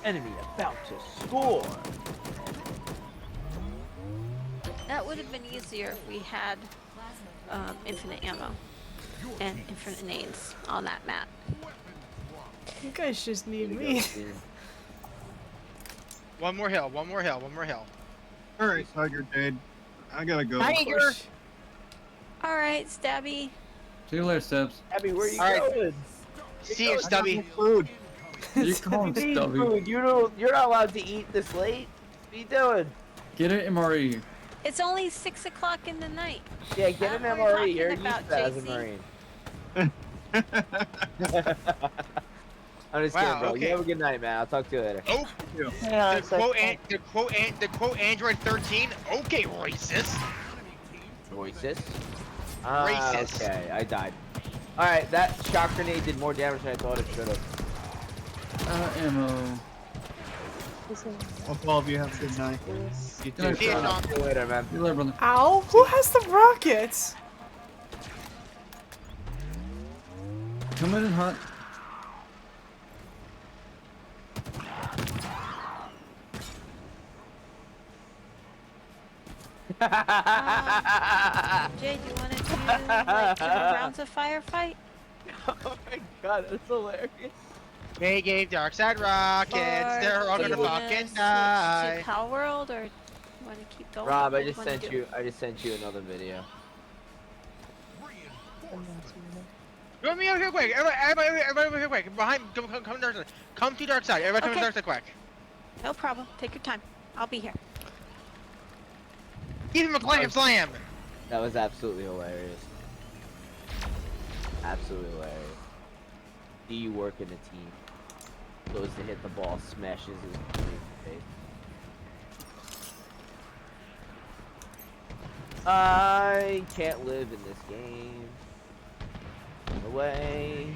Enemy about to score. That would have been easier if we had infinite ammo and infinite nades on that map. You guys just need me. One more hill, one more hill, one more hill. Alright, Tiger Jade. I gotta go. Tiger! Alright, Stabby. See you later, Steps. Abby, where are you Alright. going? See you, Stubby. Food. You call him You need Stubby. food. You're not allowed to eat this late. What are you doing? Get an MRE. It's only 6 o'clock in the night. Yeah, get an That's what we're MRE. You're talking used about, to that as a JC. Marine. I'm just Wow, kidding, bro. okay. You have a good night, man. I'll talk to you later. Oh, Yeah, the quote Android 13. Okay, racist. Racist? Racist. Okay, I died. Alright, that shock grenade did more damage than I thought it should have. Ammo. Hope all of you have a good night. You Good night, See you, Sean. Sean. See you later, man. See you later, brother. Ow! Who has the rockets? Come in and hunt. Jay, do you want to do like rounds of firefight? Oh my god, that's hilarious. They gave Darkside rockets. They're all do gonna you wanna fucking switch die. to Pal World, or want to keep going? Rob, What I do just wanna sent do? you. I just sent you another video. Join me over here quick. Everybody over here quick. Behind, come dark side. Come to dark side. Everybody come to Okay. dark side quick. No problem. Take your time. I'll be here. Give him a clam slam. That was absolutely hilarious. Absolutely hilarious. Do you work in a team? Goes to hit the ball, smashes his face. I can't live in this game. No way.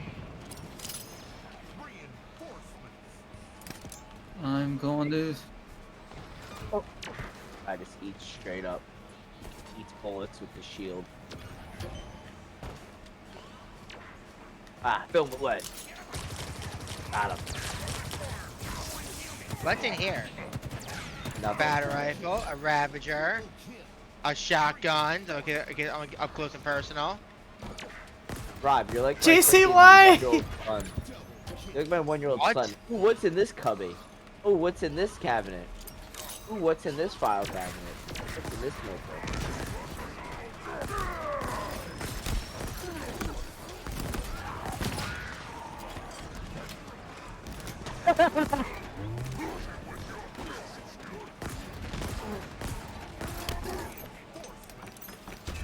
I'm going to. I just eat straight up. Eats bullets with the shield. Ah, film it wet. Got him. What's in here? Nothing. Battle rifle, a Ravager, a shotgun. Okay, up close and personal. Rob, you're like my JC, freaking why? 1-year-old son. You're like my 1-year-old What? son. Ooh, what's in this cubby? Ooh, what's in this cabinet? Ooh, what's in this file cabinet? What's in this notebook?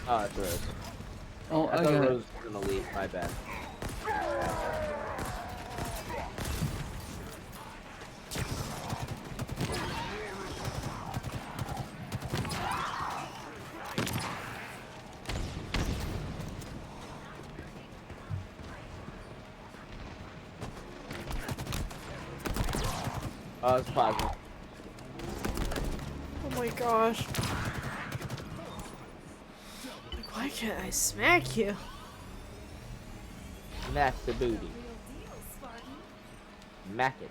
Oh, it's Rose. Oh, I I thought got it. Rose was gonna leave. My bad. Oh, it's plasma. Oh my gosh. Why can't I smack you? Mac the booty. Mac it.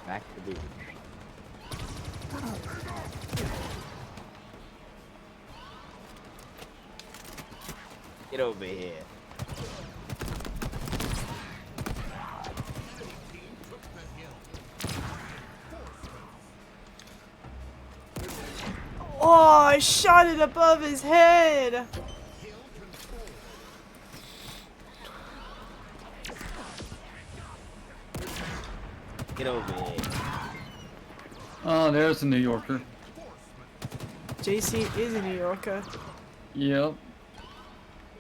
Mac the booty. Get over here. Oh, I shot it above his head. Get over here. Oh, there's a New Yorker. JC is a New Yorker. Yep.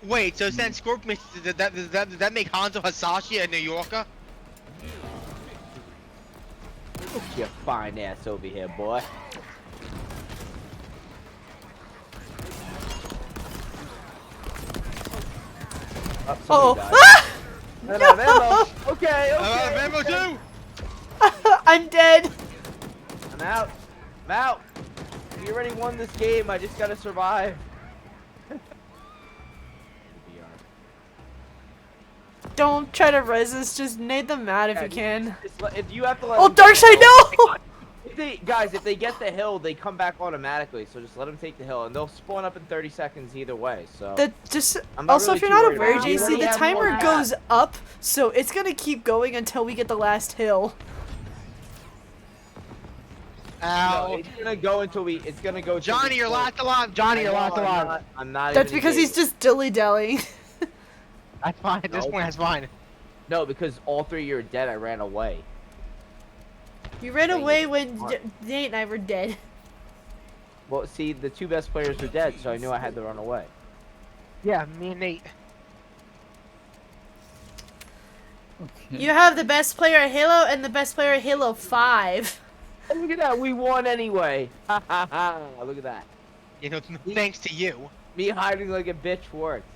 Wait, so since Scorpion, did that make Hanzo Hasashi a New Yorker? Get your fine ass over here, boy. Oh. somebody died. Ah! Ran out of ammo. Okay, okay. Ammo too. I'm dead. I'm out. I'm out. We already won this game. I just gotta survive. Don't try to res us. Just nade them out if you can. If you have to let Oh, them take Darkseid, the hill- no! If they get the hill, they come back automatically. So just let them take the hill, and they'll spawn up in 30 seconds either way. So. I'm not Also, really if you're too not worried aware, about it. We JC, already the have timer one goes half. up, so it's gonna keep going until we get the last hill. Ow. No, it's gonna go until we. It's gonna go. till Johnny, we you're spawn. last alive. Johnny, you're I know, last alive. I'm not That's even because he's engaged. just dilly-dallying. That's fine. At this No. point, that's fine. No, because all three of you are dead. I ran away. You ran Dang away it. when What? Nate and I were dead. Well, see, the two best players are dead, so I knew I had to run away. Yeah, me and Nate. Okay. You have the best player at Halo and the best player at Halo 5. And look at that, we won anyway. Ha ha ha! Look at that. You know, thanks to you. Me hiding like a bitch worked.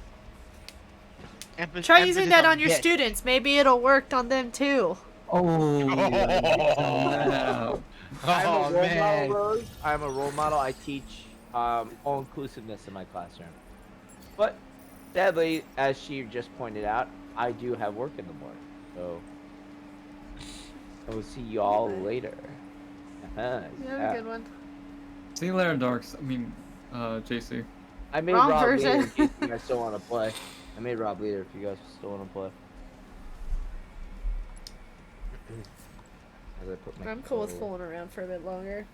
Try using that on your bitch. students. Maybe it'll work on them too. Oh, wow. I'm a Oh role man. model, Rose. I'm a role model. I teach all inclusiveness in my classroom. But sadly, as she just pointed out, I do have work in the morning. So I will see y'all later. Yeah. one. See you later, Darks. I mean, JC. I made Wrong Rob person. leader in case you guys still want to play. I made Rob leader if you guys still want to play. As I put my I'm cool with controller- fooling around for a bit longer.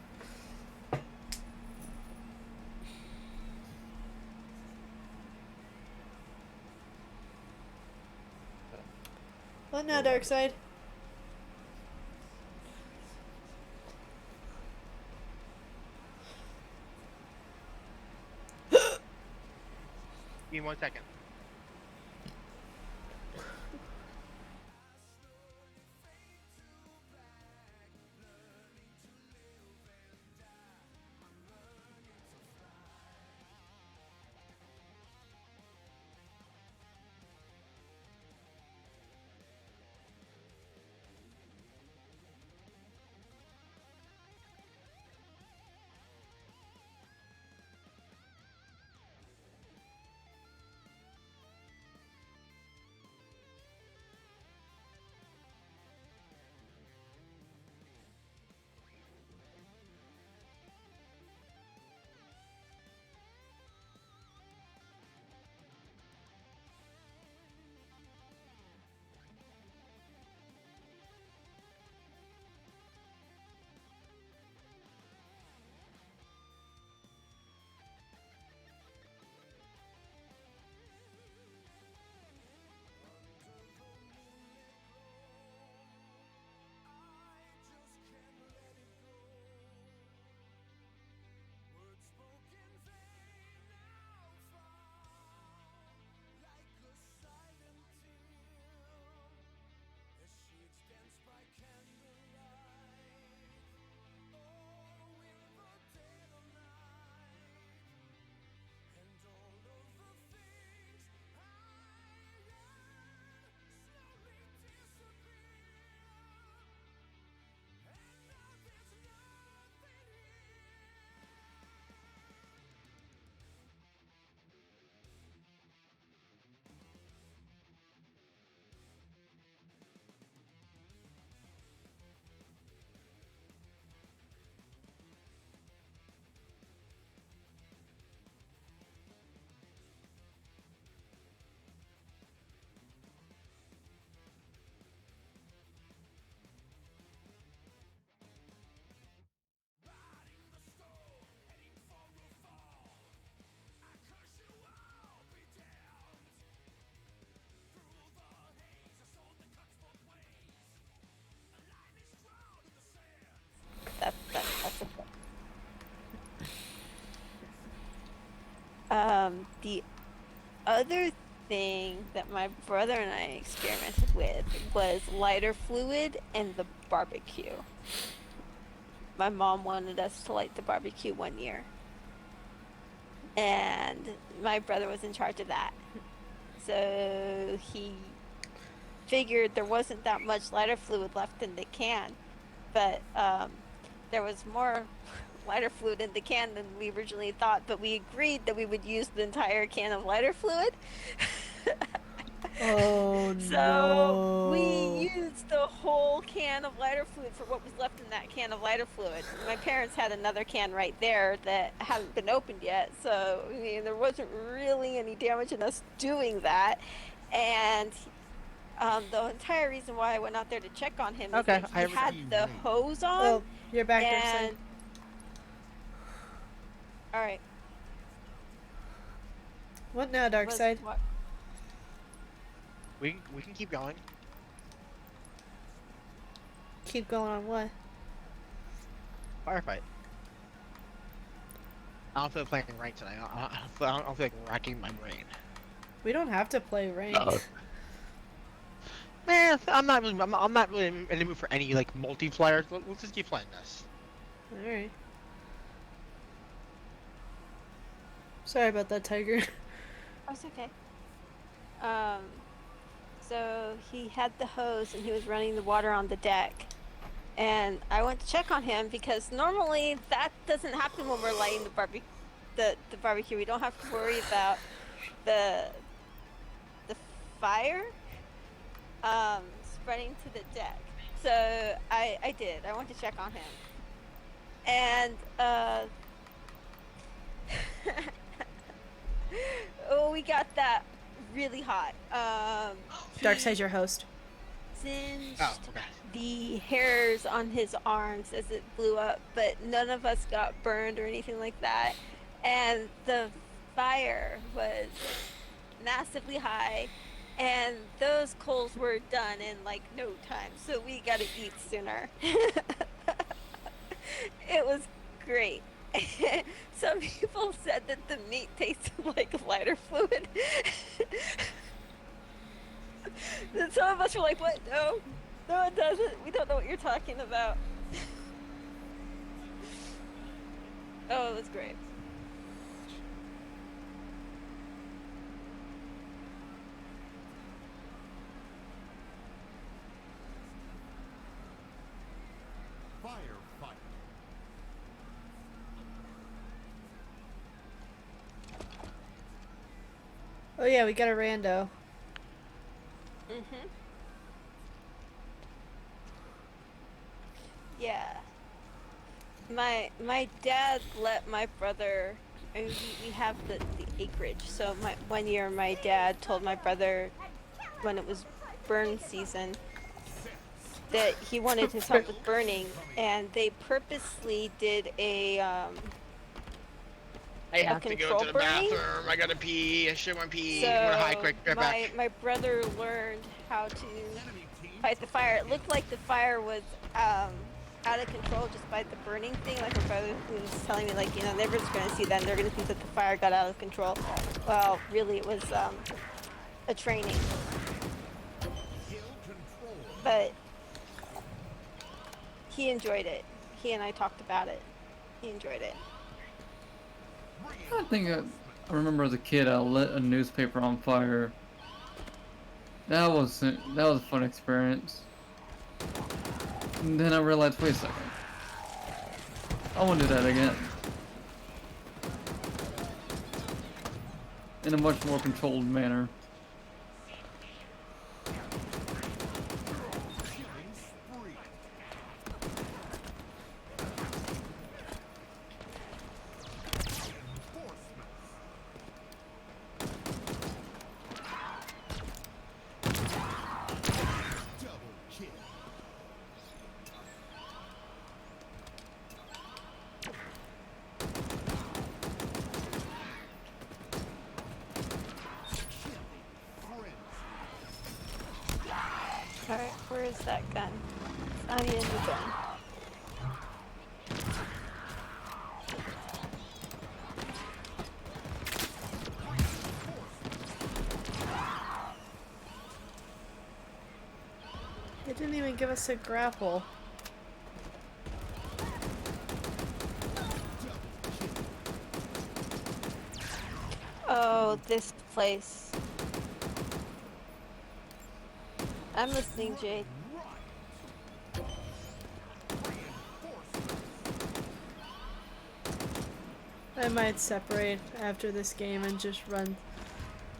What now, Darkseid? Give me 1 second. That's the other thing that my brother and I experimented with was lighter fluid and the barbecue. My mom wanted us to light the barbecue one year, and my brother was in charge of that. So he figured there wasn't that much lighter fluid left in the can, but there was more lighter fluid in the can than we originally thought, but we agreed that we would use the entire can of lighter fluid. Oh So no. we used the whole can of lighter fluid for what was left in that can of lighter fluid. My parents had another can right there that hadn't been opened yet, so I mean, there wasn't really any damage in us doing that. And the entire reason why I went out there to check on him is Okay, that he had the hose on. Oh, you're back, Darkseid. and all right. What now, Darkseid? What? We can keep going. Keep going on what? Firefight. I don't feel like playing ranked tonight. I don't feel like racking my brain. We don't have to play ranked. Man, I'm not really in the mood for any like multiplayer. Let's just keep playing this. Alright. Sorry about that, Tiger. That's okay. So he had the hose and he was running the water on the deck. And I went to check on him because normally that doesn't happen when we're lighting the barbecue. We don't have to worry about the fire spreading to the deck. So I did. I went to check on him. And oh, we got that really hot. Darkseid's your host. Singed Oh, okay. the hairs on his arms as it blew up, but none of us got burned or anything like that. And the fire was massively high, and those coals were done in like no time, so we got to eat sooner. It was great. Some people said that the meat tasted like lighter fluid. Then some of us were like, what? No, no, it doesn't. We don't know what you're talking about. Oh, it was great. Firefight. Oh yeah, we got a rando. Mhm. Yeah. My dad let my brother. I mean, we have the acreage. So my 1 year, my dad told my brother when it was burn season that he wanted his help with burning, and they purposely did a I have to go control to the burning? bathroom. I gotta pee. I shit my pee. So I'm gonna hide quick. Right back. my brother learned how to fight the fire. It looked like the fire was out of control just by the burning thing. Like my brother was telling me, like, you know, everyone's gonna see that and they're gonna think that the fire got out of control. Well, really, it was a training. But he enjoyed it. He and I talked about it. He enjoyed it. I think I remember as a kid I lit a newspaper on fire. That was a fun experience. And then I realized, wait a second, I want to do that again. In a much more controlled manner. Alright, where is that gun? I need a new gun. They didn't even give us a grapple. Oh, this place. I'm listening, Jade. I might separate after this game and just run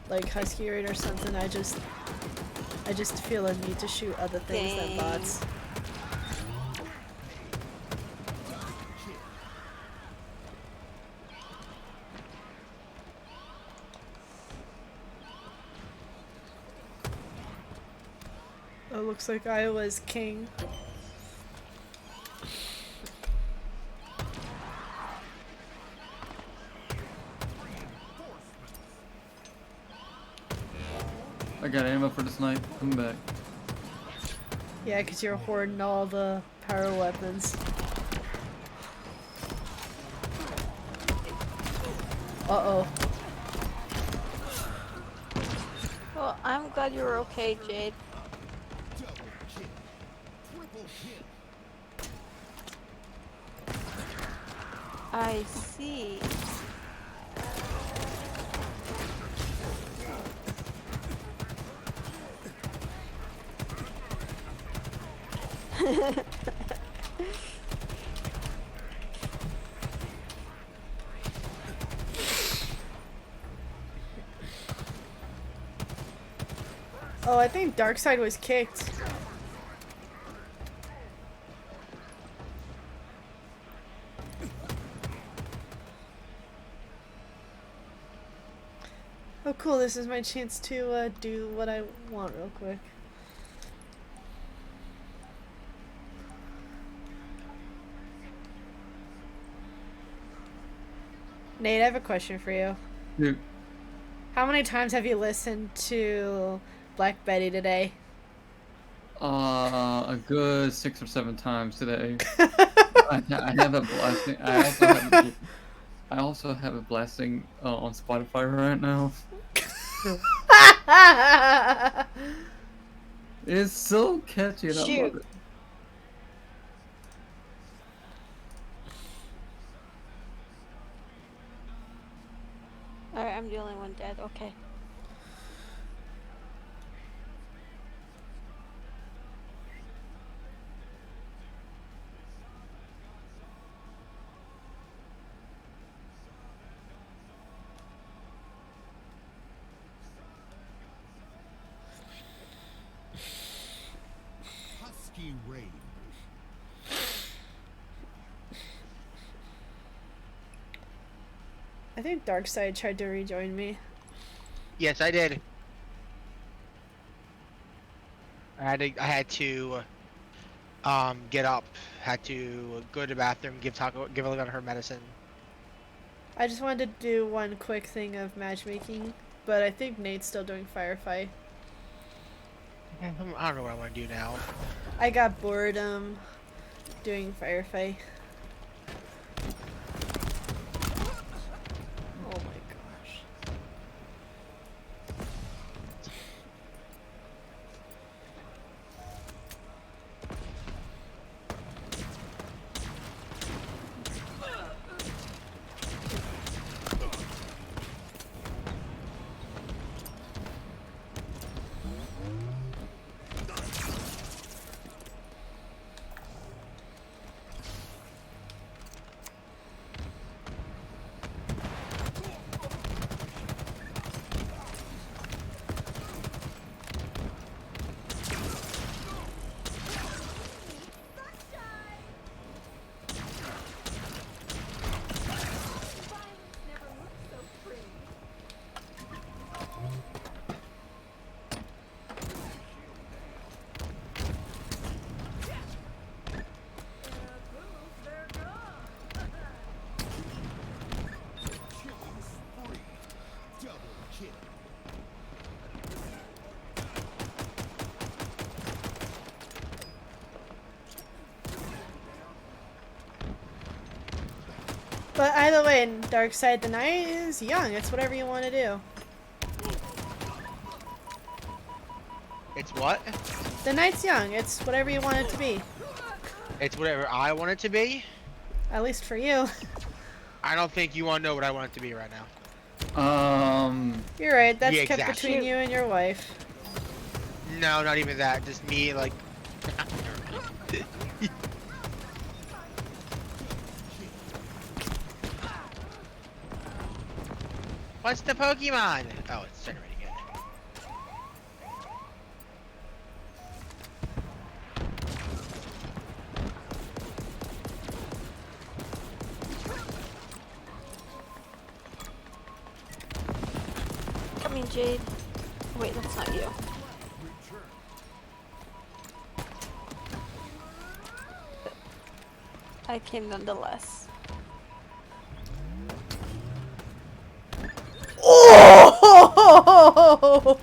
like Husky Raid or something. I just feel a need to shoot other things than bots. Oh, looks like Iowa's king. I got ammo for the snipe. Come back. Yeah, because you're hoarding all the power weapons. Uh-oh. Well, I'm glad you were okay, Jade. I see. Oh, I think Darkseid was kicked. Oh cool, this is my chance to do what I want real quick. Nate, I have a question for you. Dude, How many times have you listened to Black Betty today? A good 6 or 7 times today. I have it blasting. I also have it blasting on Spotify right now. It's so catchy and I Shoot. love it. Alright, I'm the only one dead. Okay. Husky Rain. I think Darkseid tried to rejoin me. Yes, I did. I had to get up. Had to go to the bathroom, give Olivia her medicine. I just wanted to do one quick thing of matchmaking, but I think Nate's still doing firefight. I don't know what I want to do now. I got bored doing firefight. Oh my gosh. But either way, Darkseid, the night is young. It's whatever you want to do. It's what? The night's young. It's whatever you want it to be. It's whatever I want it to be. At least for you. I don't think you want to know what I want it to be right now. You're right. That's Yeah, kept exactly. between you and your wife. No, not even that. Just me, like. What's the Pokemon? Oh, it's generating it. Coming, Jade. Wait, that's not you. I came nonetheless. Oh!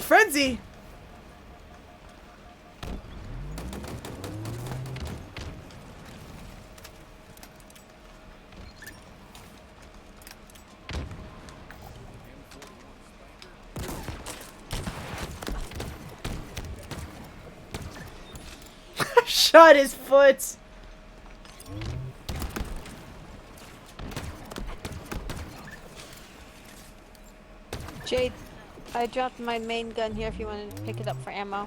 frenzy! Shot his foot! Jade, I dropped my main gun here if you want to pick it up for ammo.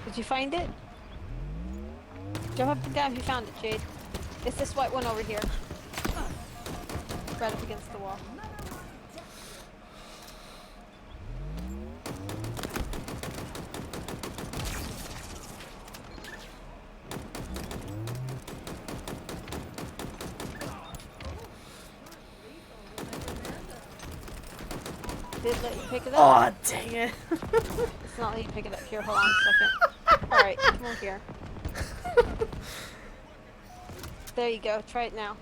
Did you find it? Jump up and down if you found it, Jade. It's this white one over here. Right up against the wall. Did it let you pick it up? Aw, dang it. It's not letting you pick it up. Here, hold on a second. Alright, come over here. There you go. Try it now.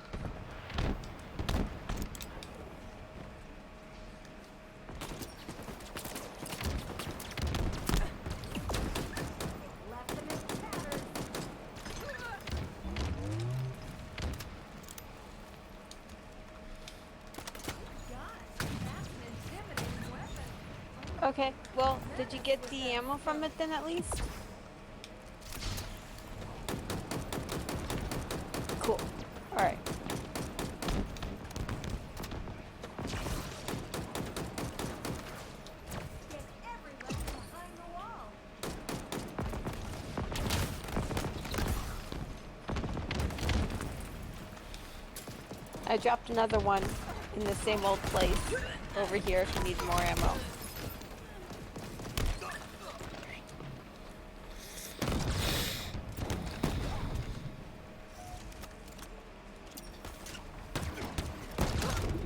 Okay, well, did you get the ammo from it then at least? Cool. Alright. I dropped another one in the same old place over here if you need more ammo.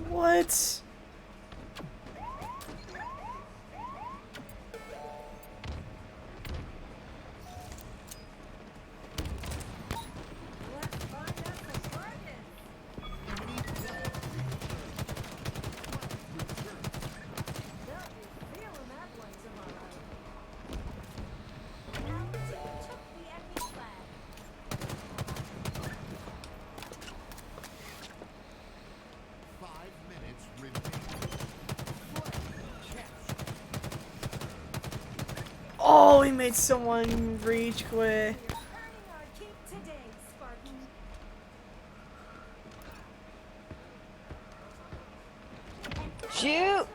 What? Oh, he made someone reach quick. Shoot!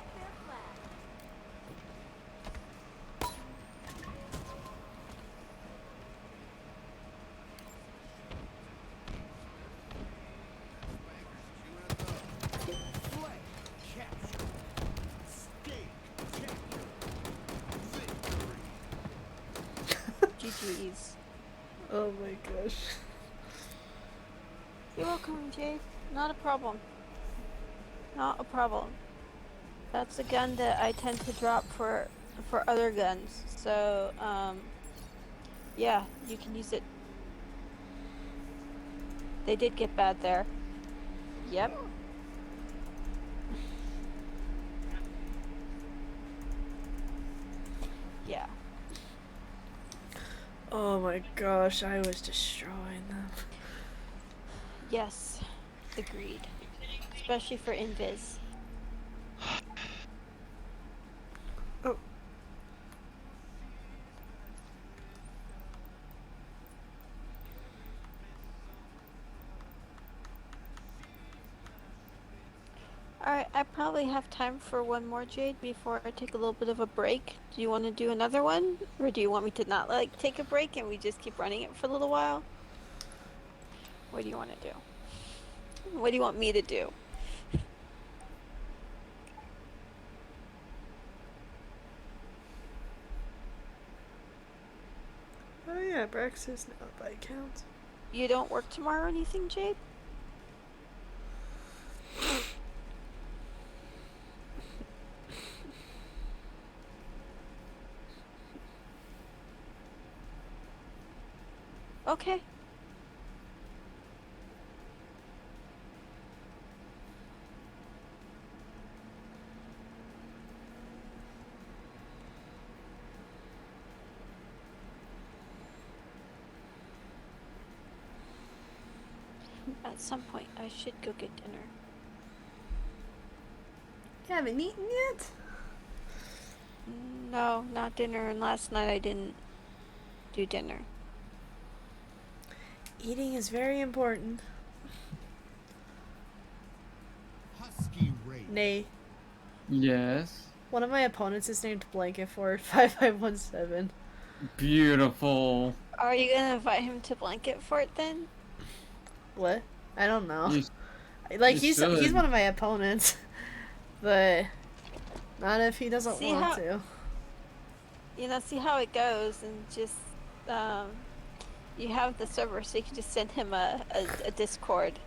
GG's. Oh my gosh. You're welcome, Jade. Not a problem. Not a problem. That's a gun that I tend to drop for other guns. So, yeah, you can use it. They did get bad there. Yep. Yeah. Oh my gosh, I was destroying them. Yes. Agreed. Especially for invis. Oh. Alright, I probably have time for one more, Jade, before I take a little bit of a break. Do you want to do another one? Or do you want me to not, like, take a break and we just keep running it for a little while? What do you want to do? What do you want me to do? Oh yeah, Brax is now by count. You don't work tomorrow or anything, Jade? Okay. At some point, I should go get dinner. You haven't eaten yet? No, not dinner. And last night I didn't do dinner. Eating is very important. Husky Ray. Nay. Yes. One of my opponents is named Blanket Fort 5517. Beautiful. Are you gonna invite him to Blanket Fort then? What? I don't know. You, Like you he's should. one of my opponents, but not if he doesn't See want how- to. See how it goes, and just you have the server, so you can just send him a Discord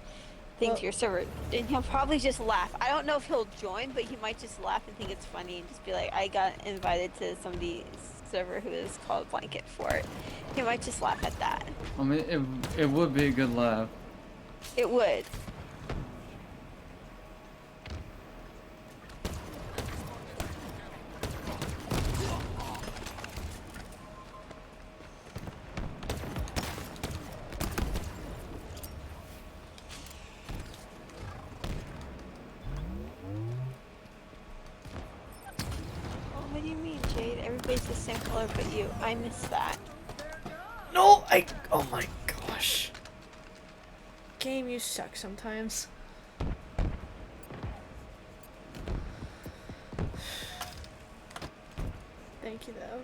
thing Well- to your server, and he'll probably just laugh. I don't know if he'll join, but he might just laugh and think it's funny, and just be like, "I got invited to somebody's server who is called Blanket Fort." He might just laugh at that. I mean, it would be a good laugh. It would. What do you mean, Jade? Everybody's the same color but you. I missed that. No, oh my gosh. Game, you suck sometimes. Thank you though.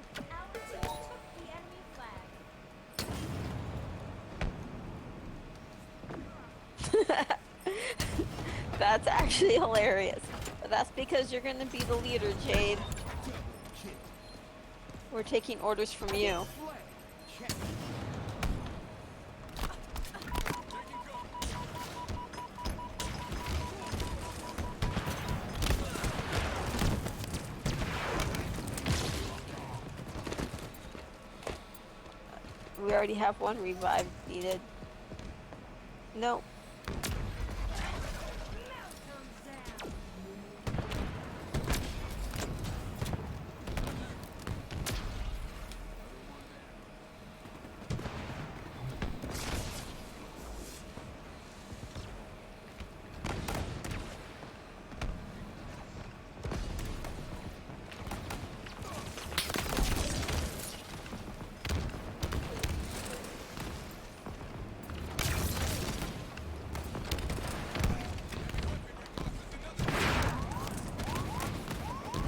That's actually hilarious. But that's because you're gonna be the leader, Jade. We're taking orders from you. We already have one revive needed. Nope.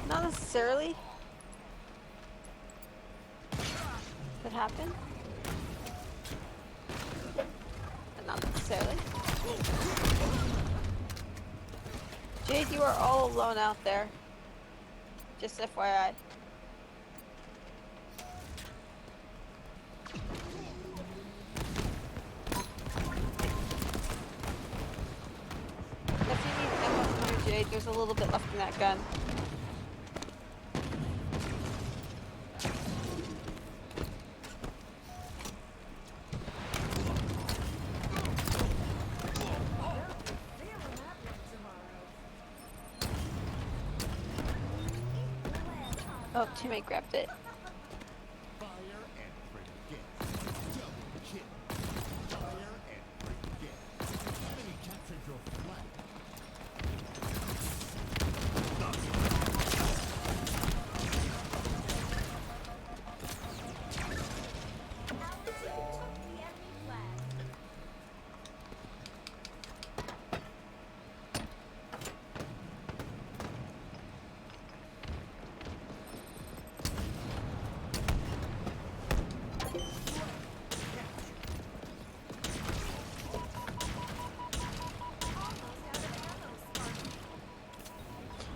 Not necessarily. Could happen. But not necessarily. Jade, you are all alone out there. Just FYI. If you need ammo from your Jade, there's a little bit left in that gun. Oh, teammate grabbed it. Fire and forget. Double kill. Fire and forget. Enemy captured your flag.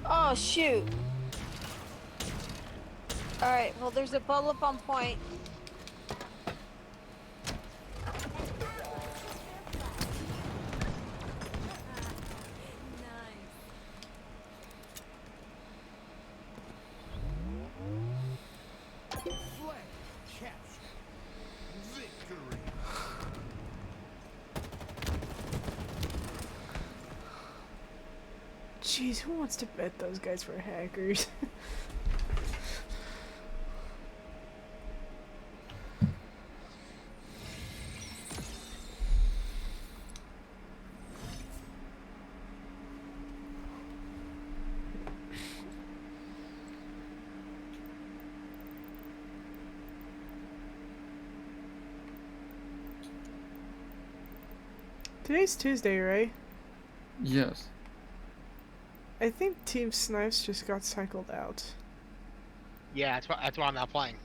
Oh, shoot. Alright, well, there's a bubble up on point. Flag captured. Victory. Jeez, who wants to bet those guys were hackers? Today's Tuesday, right? Yes. I think Team Snipes just got cycled out. Yeah, that's why I'm not playing.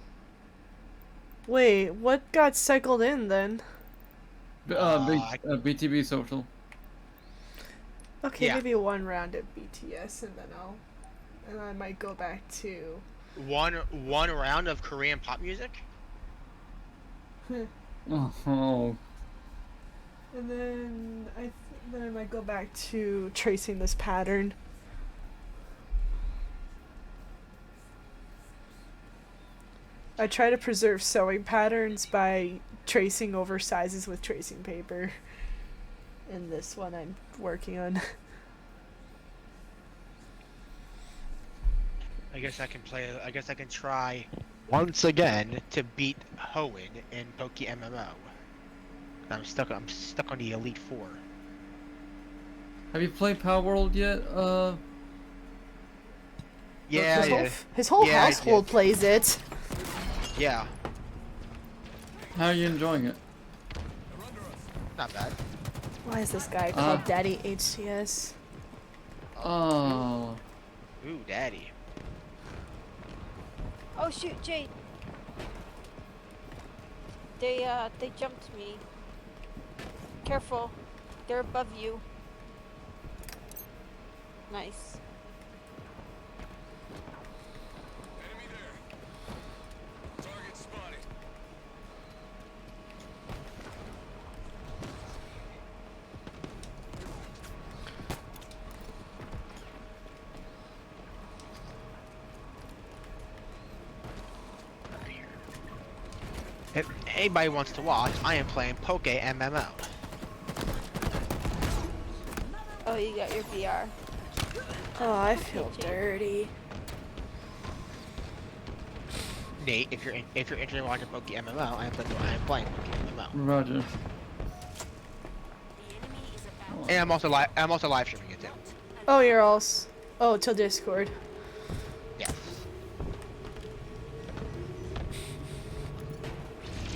Wait, what got cycled in then? BTB social. Okay, Yeah. maybe one round at BTS and then I might go back to. One round of Korean pop music. Oh. And then then I might go back to tracing this pattern. I try to preserve sewing patterns by tracing over sizes with tracing paper. And this one I'm working on. I guess I can try once again to beat Hoenn in Poke MMO. I'm stuck on the Elite Four. Have you played Power World yet? Yeah, His whole Yeah, I household did. plays it. yeah, How are you enjoying it? not bad. Why is this guy called Daddy HTS? Oh. Ooh, daddy. Oh shoot, Jade. They jumped me. Careful. They're above you. Nice. Enemy there. Target spotted. If anybody wants to watch, I am playing Poke MMO. Oh, you got your VR. Oh, I feel dirty. Nate, if you're interested in watching Poke MMO, I am playing Poke MMO. Roger. And I'm also live streaming it too. Oh, you're also. Oh, till Discord. Yes.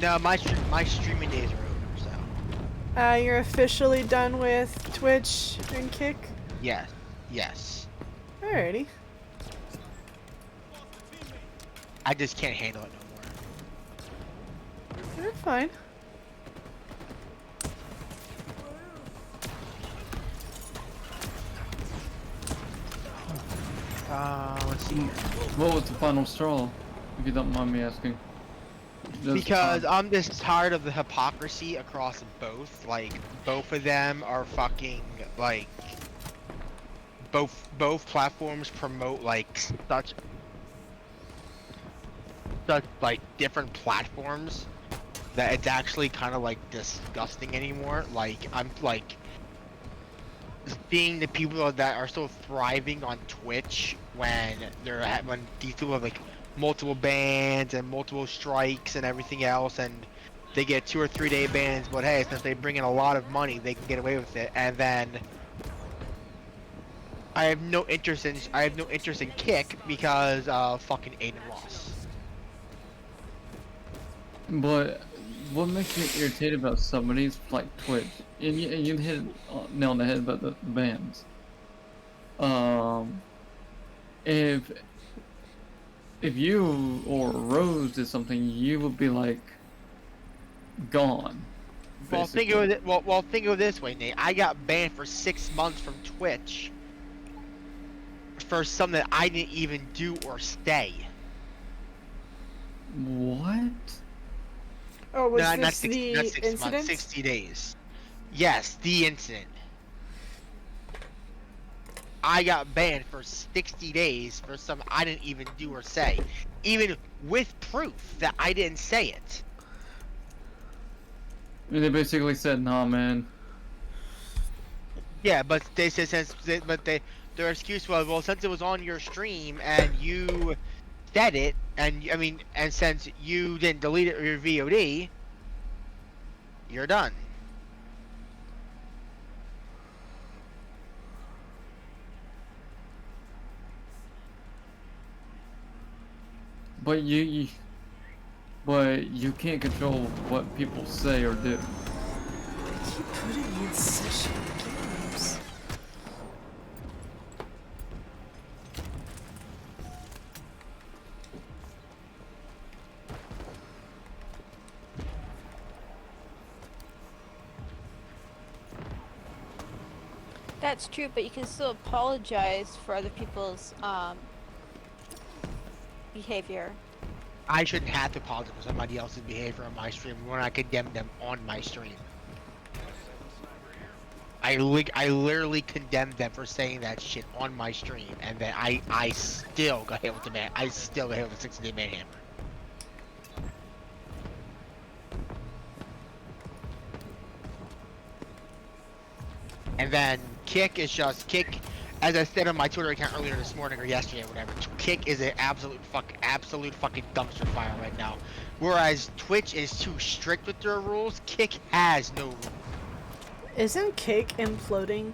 No, my streaming days are over, so. You're officially done with Twitch and Kick? Yes. Yes. Alrighty. I just can't handle it no more. You're fine. Let's see here. What was the final straw? If you don't mind me asking. Just, Because I'm just tired of the hypocrisy across both. Like, both of them are fucking, like, both platforms promote, like, such like, different platforms that it's actually kind of, like, disgusting anymore. Like, I'm, like, seeing the people that are still thriving on Twitch when when these people have, like, multiple bans and multiple strikes and everything else, and they get 2 or 3 day bans, but hey, since they bring in a lot of money, they can get away with it. And then I have no interest in Kick because fucking Aiden Ross. But what makes me irritated about some of these, like Twitch, and you hit it nail on the head about the bans. If you or Rose did something, you would be like gone. Well, think basically. of it. Well, think of it this way, Nate. I got banned for 6 months from Twitch for something that I didn't even do or say. Oh, What? was No, this not 6 the months, incident? 60 days. Yes, the incident. I got banned for 60 days for something I didn't even do or say, even with proof that I didn't say it. And they basically said, "Nah, man." Yeah, but they said their excuse was, well, since it was on your stream and you said it, and since you didn't delete it or your VOD, you're done. But you can't control what people say or do. couldn't need session games. That's true, but you can still apologize for other people's behavior. I shouldn't have to apologize for somebody else's behavior on my stream when I condemn them on my stream. I literally condemned them for saying that shit on my stream, and then I still got hit with the man. I still got hit with the 60-day manhammer. And then Kick is just Kick. As I said on my Twitter account earlier this morning or yesterday or whatever, Kick is an absolute fucking dumpster fire right now. Whereas Twitch is too strict with their rules, Kick has no rules. Isn't Cake imploding?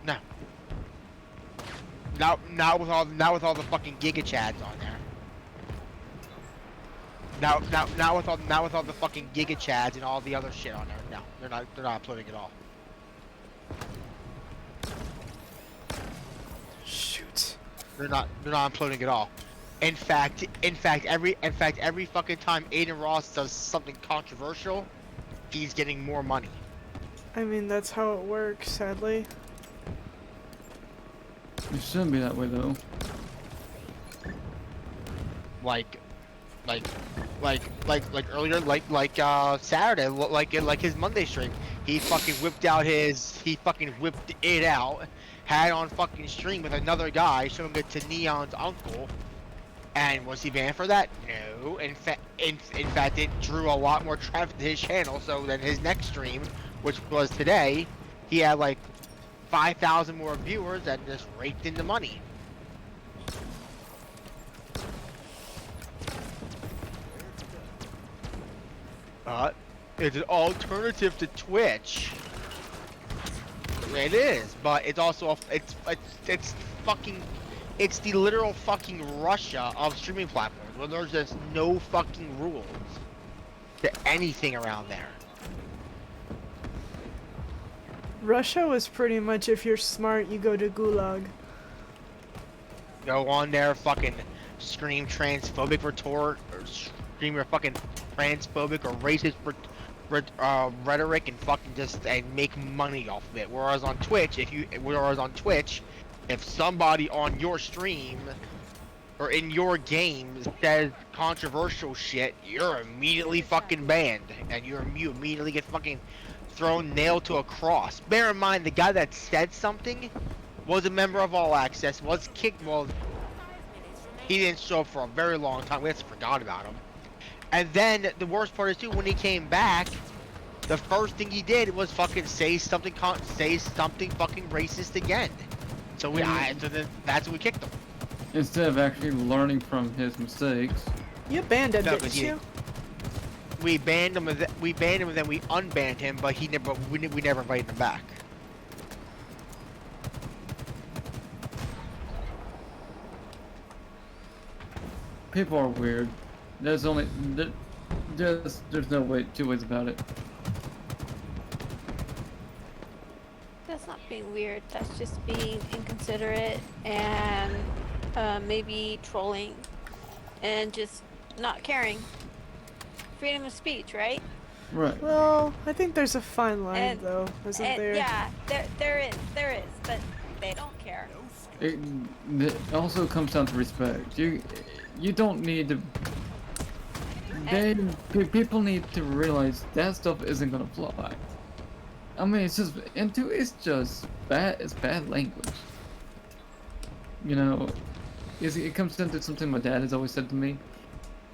No. Not with all the fucking Giga Chads on there. Not with all the fucking Giga Chads and all the other shit on there. No, they're not uploading at all. Shoot. They're not uploading at all. In fact, every fucking time Aiden Ross does something controversial, he's getting more money. I mean, that's how it works, sadly. It shouldn't be that way though. Like earlier, Saturday, like his Monday stream, he fucking whipped it out, had on fucking stream with another guy showing it to Neon's uncle, and was he banned for that? No. In fact, it drew a lot more traffic to his channel. So then his next stream, which was today, he had like 5,000 more viewers and just raked in the money. It's an alternative to Twitch. It is, but it's also it's the literal fucking Russia of streaming platforms, where there's just no fucking rules to anything around there. Russia was pretty much, if you're smart, you go to Gulag. Go on there, fucking scream transphobic retort, or scream your fucking transphobic or racist rhetoric, and fucking just make money off of it. Whereas on Twitch, if somebody on your stream or in your game says controversial shit, you're immediately fucking banned, and you immediately get fucking thrown nailed to a cross. Bear in mind, the guy that said something was a member of All Access, was kicked. Well, he didn't show up for a very long time. We just forgot about him. And then the worst part is too, when he came back, the first thing he did was fucking say something fucking racist again. So that's when we kicked him. Instead of actually learning from his mistakes. You banned him, No, didn't you? We banned him, and then we unbanned him, but we never invited him back. People are weird. There's no two ways about it. That's not being weird. That's just being inconsiderate and maybe trolling and just not caring. Freedom of speech, right? Right. Well, I think there's a fine line, And- though, isn't there? Yeah, there is, but they don't care. It also comes down to respect. You don't need to. People need to realize that stuff isn't gonna fly. I mean, it's just bad. It's bad language. You know, it comes down to something my dad has always said to me.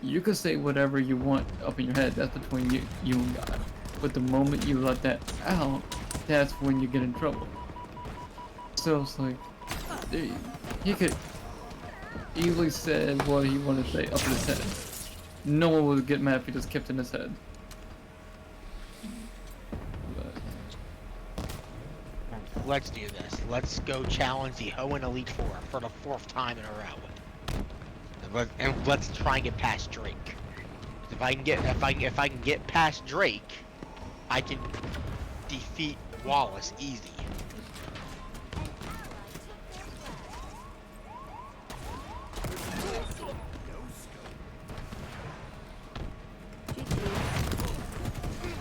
You can say whatever you want up in your head. That's between you and God. But the moment you let that out, that's when you get in trouble. So it's like, he could easily say what he wanted to say up in his head. No one would get mad if he just kept it in his head. Let's do this. Let's go challenge the Hoenn Elite Four for the 4th time in a row. And let's try and get past Drake. If I can get past Drake, I can defeat Wallace easy.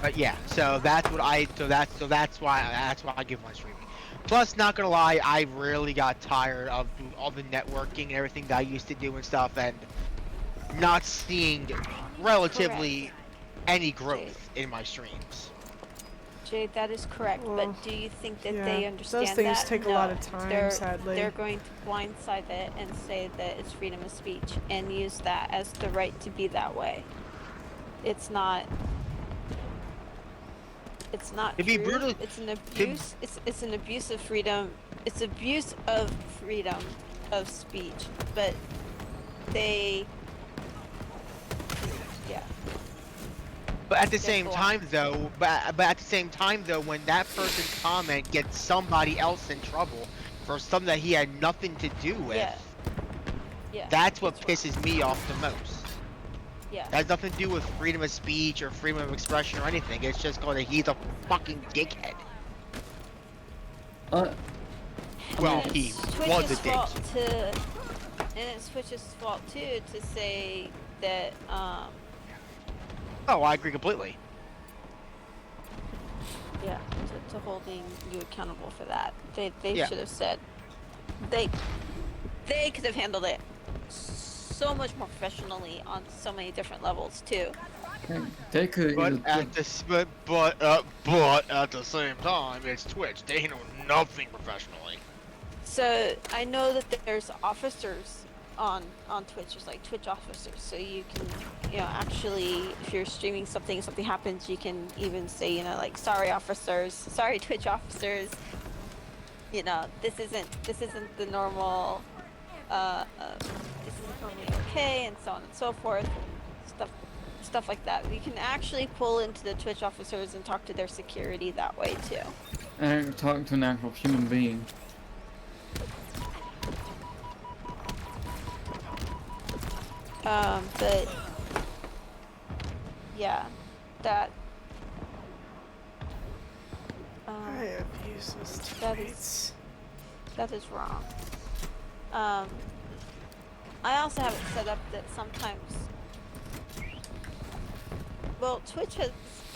But yeah, so that's what I that's why I give my streaming. Plus, not gonna lie, I really got tired of all the networking and everything that I used to do and stuff, and not seeing relatively any growth in my streams. Jade, that is correct, Well, but do you think that yeah, they understand those things that? take a lot of time, sadly. They're going to blindside it and say that it's freedom of speech and use that as the right to be that way. It's not. It's not To be true. brutal- It's an abuse. It's an abuse of freedom. It's abuse of freedom of speech. But they. Yeah. But at the Yeah, same go on. time, though, at the same time, though, when that person's comment gets somebody else in trouble for something that he had nothing to do with, Yeah. Yeah. that's what wrong. pisses me off the most. Yeah. That has nothing to do with freedom of speech or freedom of expression or anything. It's just because he's a fucking dickhead. Uh, Well, And he it's was a Twitch's dick. fault to, and it's Twitch's fault too to say that Oh, I agree completely. yeah, to holding you accountable for that. They Yeah. should have said they could have handled it so much more professionally on so many different levels too. they could But either at the same time, it's Twitch. They handle nothing professionally. So I know that there's officers on Twitch. There's like Twitch officers, so you can, actually, if you're streaming something happens, you can even say, like, sorry officers, sorry Twitch officers. This isn't the normal. This isn't normally okay, and so on and so forth. Stuff like that. You can actually pull into the Twitch officers and talk to their security that way too. and talk to an actual human being. But yeah, that. I have useless That teammates. That is wrong. I also have it set up that sometimes. Well, Twitch has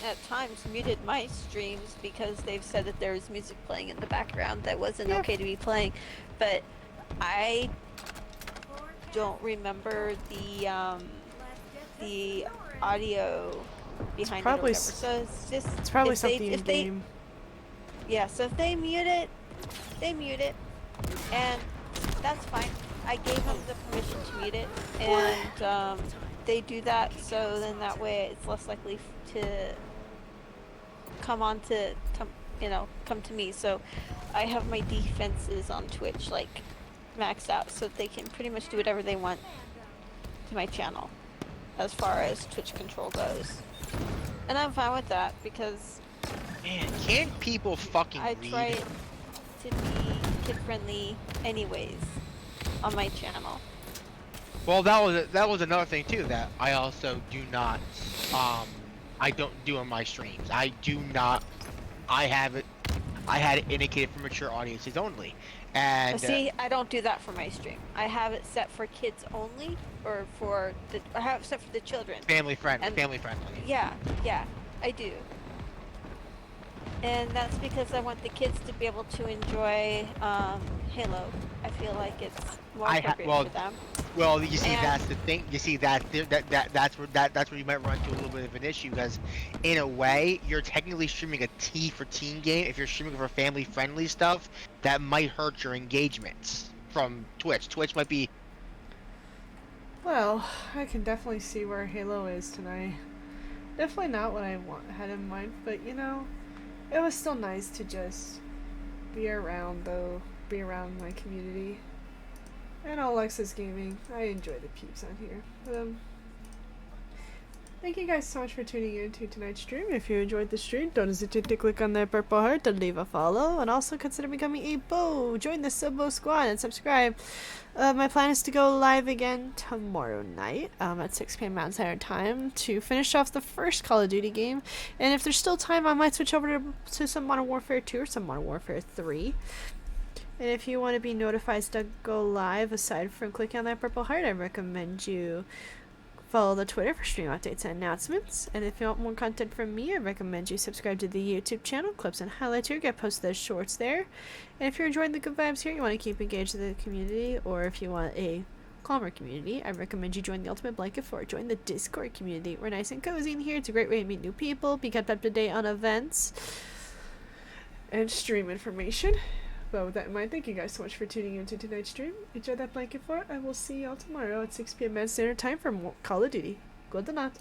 at times muted my streams because they've said that there is music playing in the background that wasn't okay to be playing, but I don't remember the audio behind probably it or whatever. So it's just It's probably if they- something in if they- game. Yeah, so if they mute it, and that's fine. I gave them the permission to mute it, and they do that, so then that way it's less likely to come to me. So I have my defenses on Twitch like maxed out, so they can pretty much do whatever they want to my channel, as far as Twitch control goes. And I'm fine with that because Man, can't people fucking I read? try to be kid friendly anyways on my channel. Well, that was another thing too that I also do not I don't do on my streams. I had it indicated for mature audiences only. And See, I don't do that for my stream. I have it set for kids only, or I have it set for the children. family friendly. And- Yeah, I do. And that's because I want the kids to be able to enjoy Halo. I feel like it's more appropriate for them. Well, you see, And- that's the thing. You see, that's where you might run into a little bit of an issue, because in a way, you're technically streaming a T for teen game. If you're streaming for family-friendly stuff, that might hurt your engagements from Twitch. Twitch might be. Well, I can definitely see where Halo is tonight. Definitely not what I had in mind, but it was still nice to just be around my community. And all Alexis Gaming. I enjoy the peeps on here. Thank you guys so much for tuning in to tonight's stream. If you enjoyed the stream, don't hesitate to click on that purple heart to leave a follow, and also consider becoming a Bo. Join the Subbo Squad and subscribe. My plan is to go live again tomorrow night at 6 p.m. Mountain Standard Time to finish off the first Call of Duty game. And if there's still time, I might switch over to some Modern Warfare 2 or some Modern Warfare 3. And if you want to be notified to go live, aside from clicking on that purple heart, I recommend you follow the Twitter for stream updates and announcements. And if you want more content from me, I recommend you subscribe to the YouTube channel. Clips and highlights here get posted as shorts there. And if you're enjoying the good vibes here, you want to keep engaged with the community, or if you want a calmer community, I recommend you join the Ultimate Blanket Fort. Join the Discord community. We're nice and cozy in here. It's a great way to meet new people, be kept up to date on events, and stream information. But with that in mind, thank you guys so much for tuning into tonight's stream. Enjoy that blanket fort. I will see y'all tomorrow at 6 p.m. Standard Time for more Call of Duty. Good night.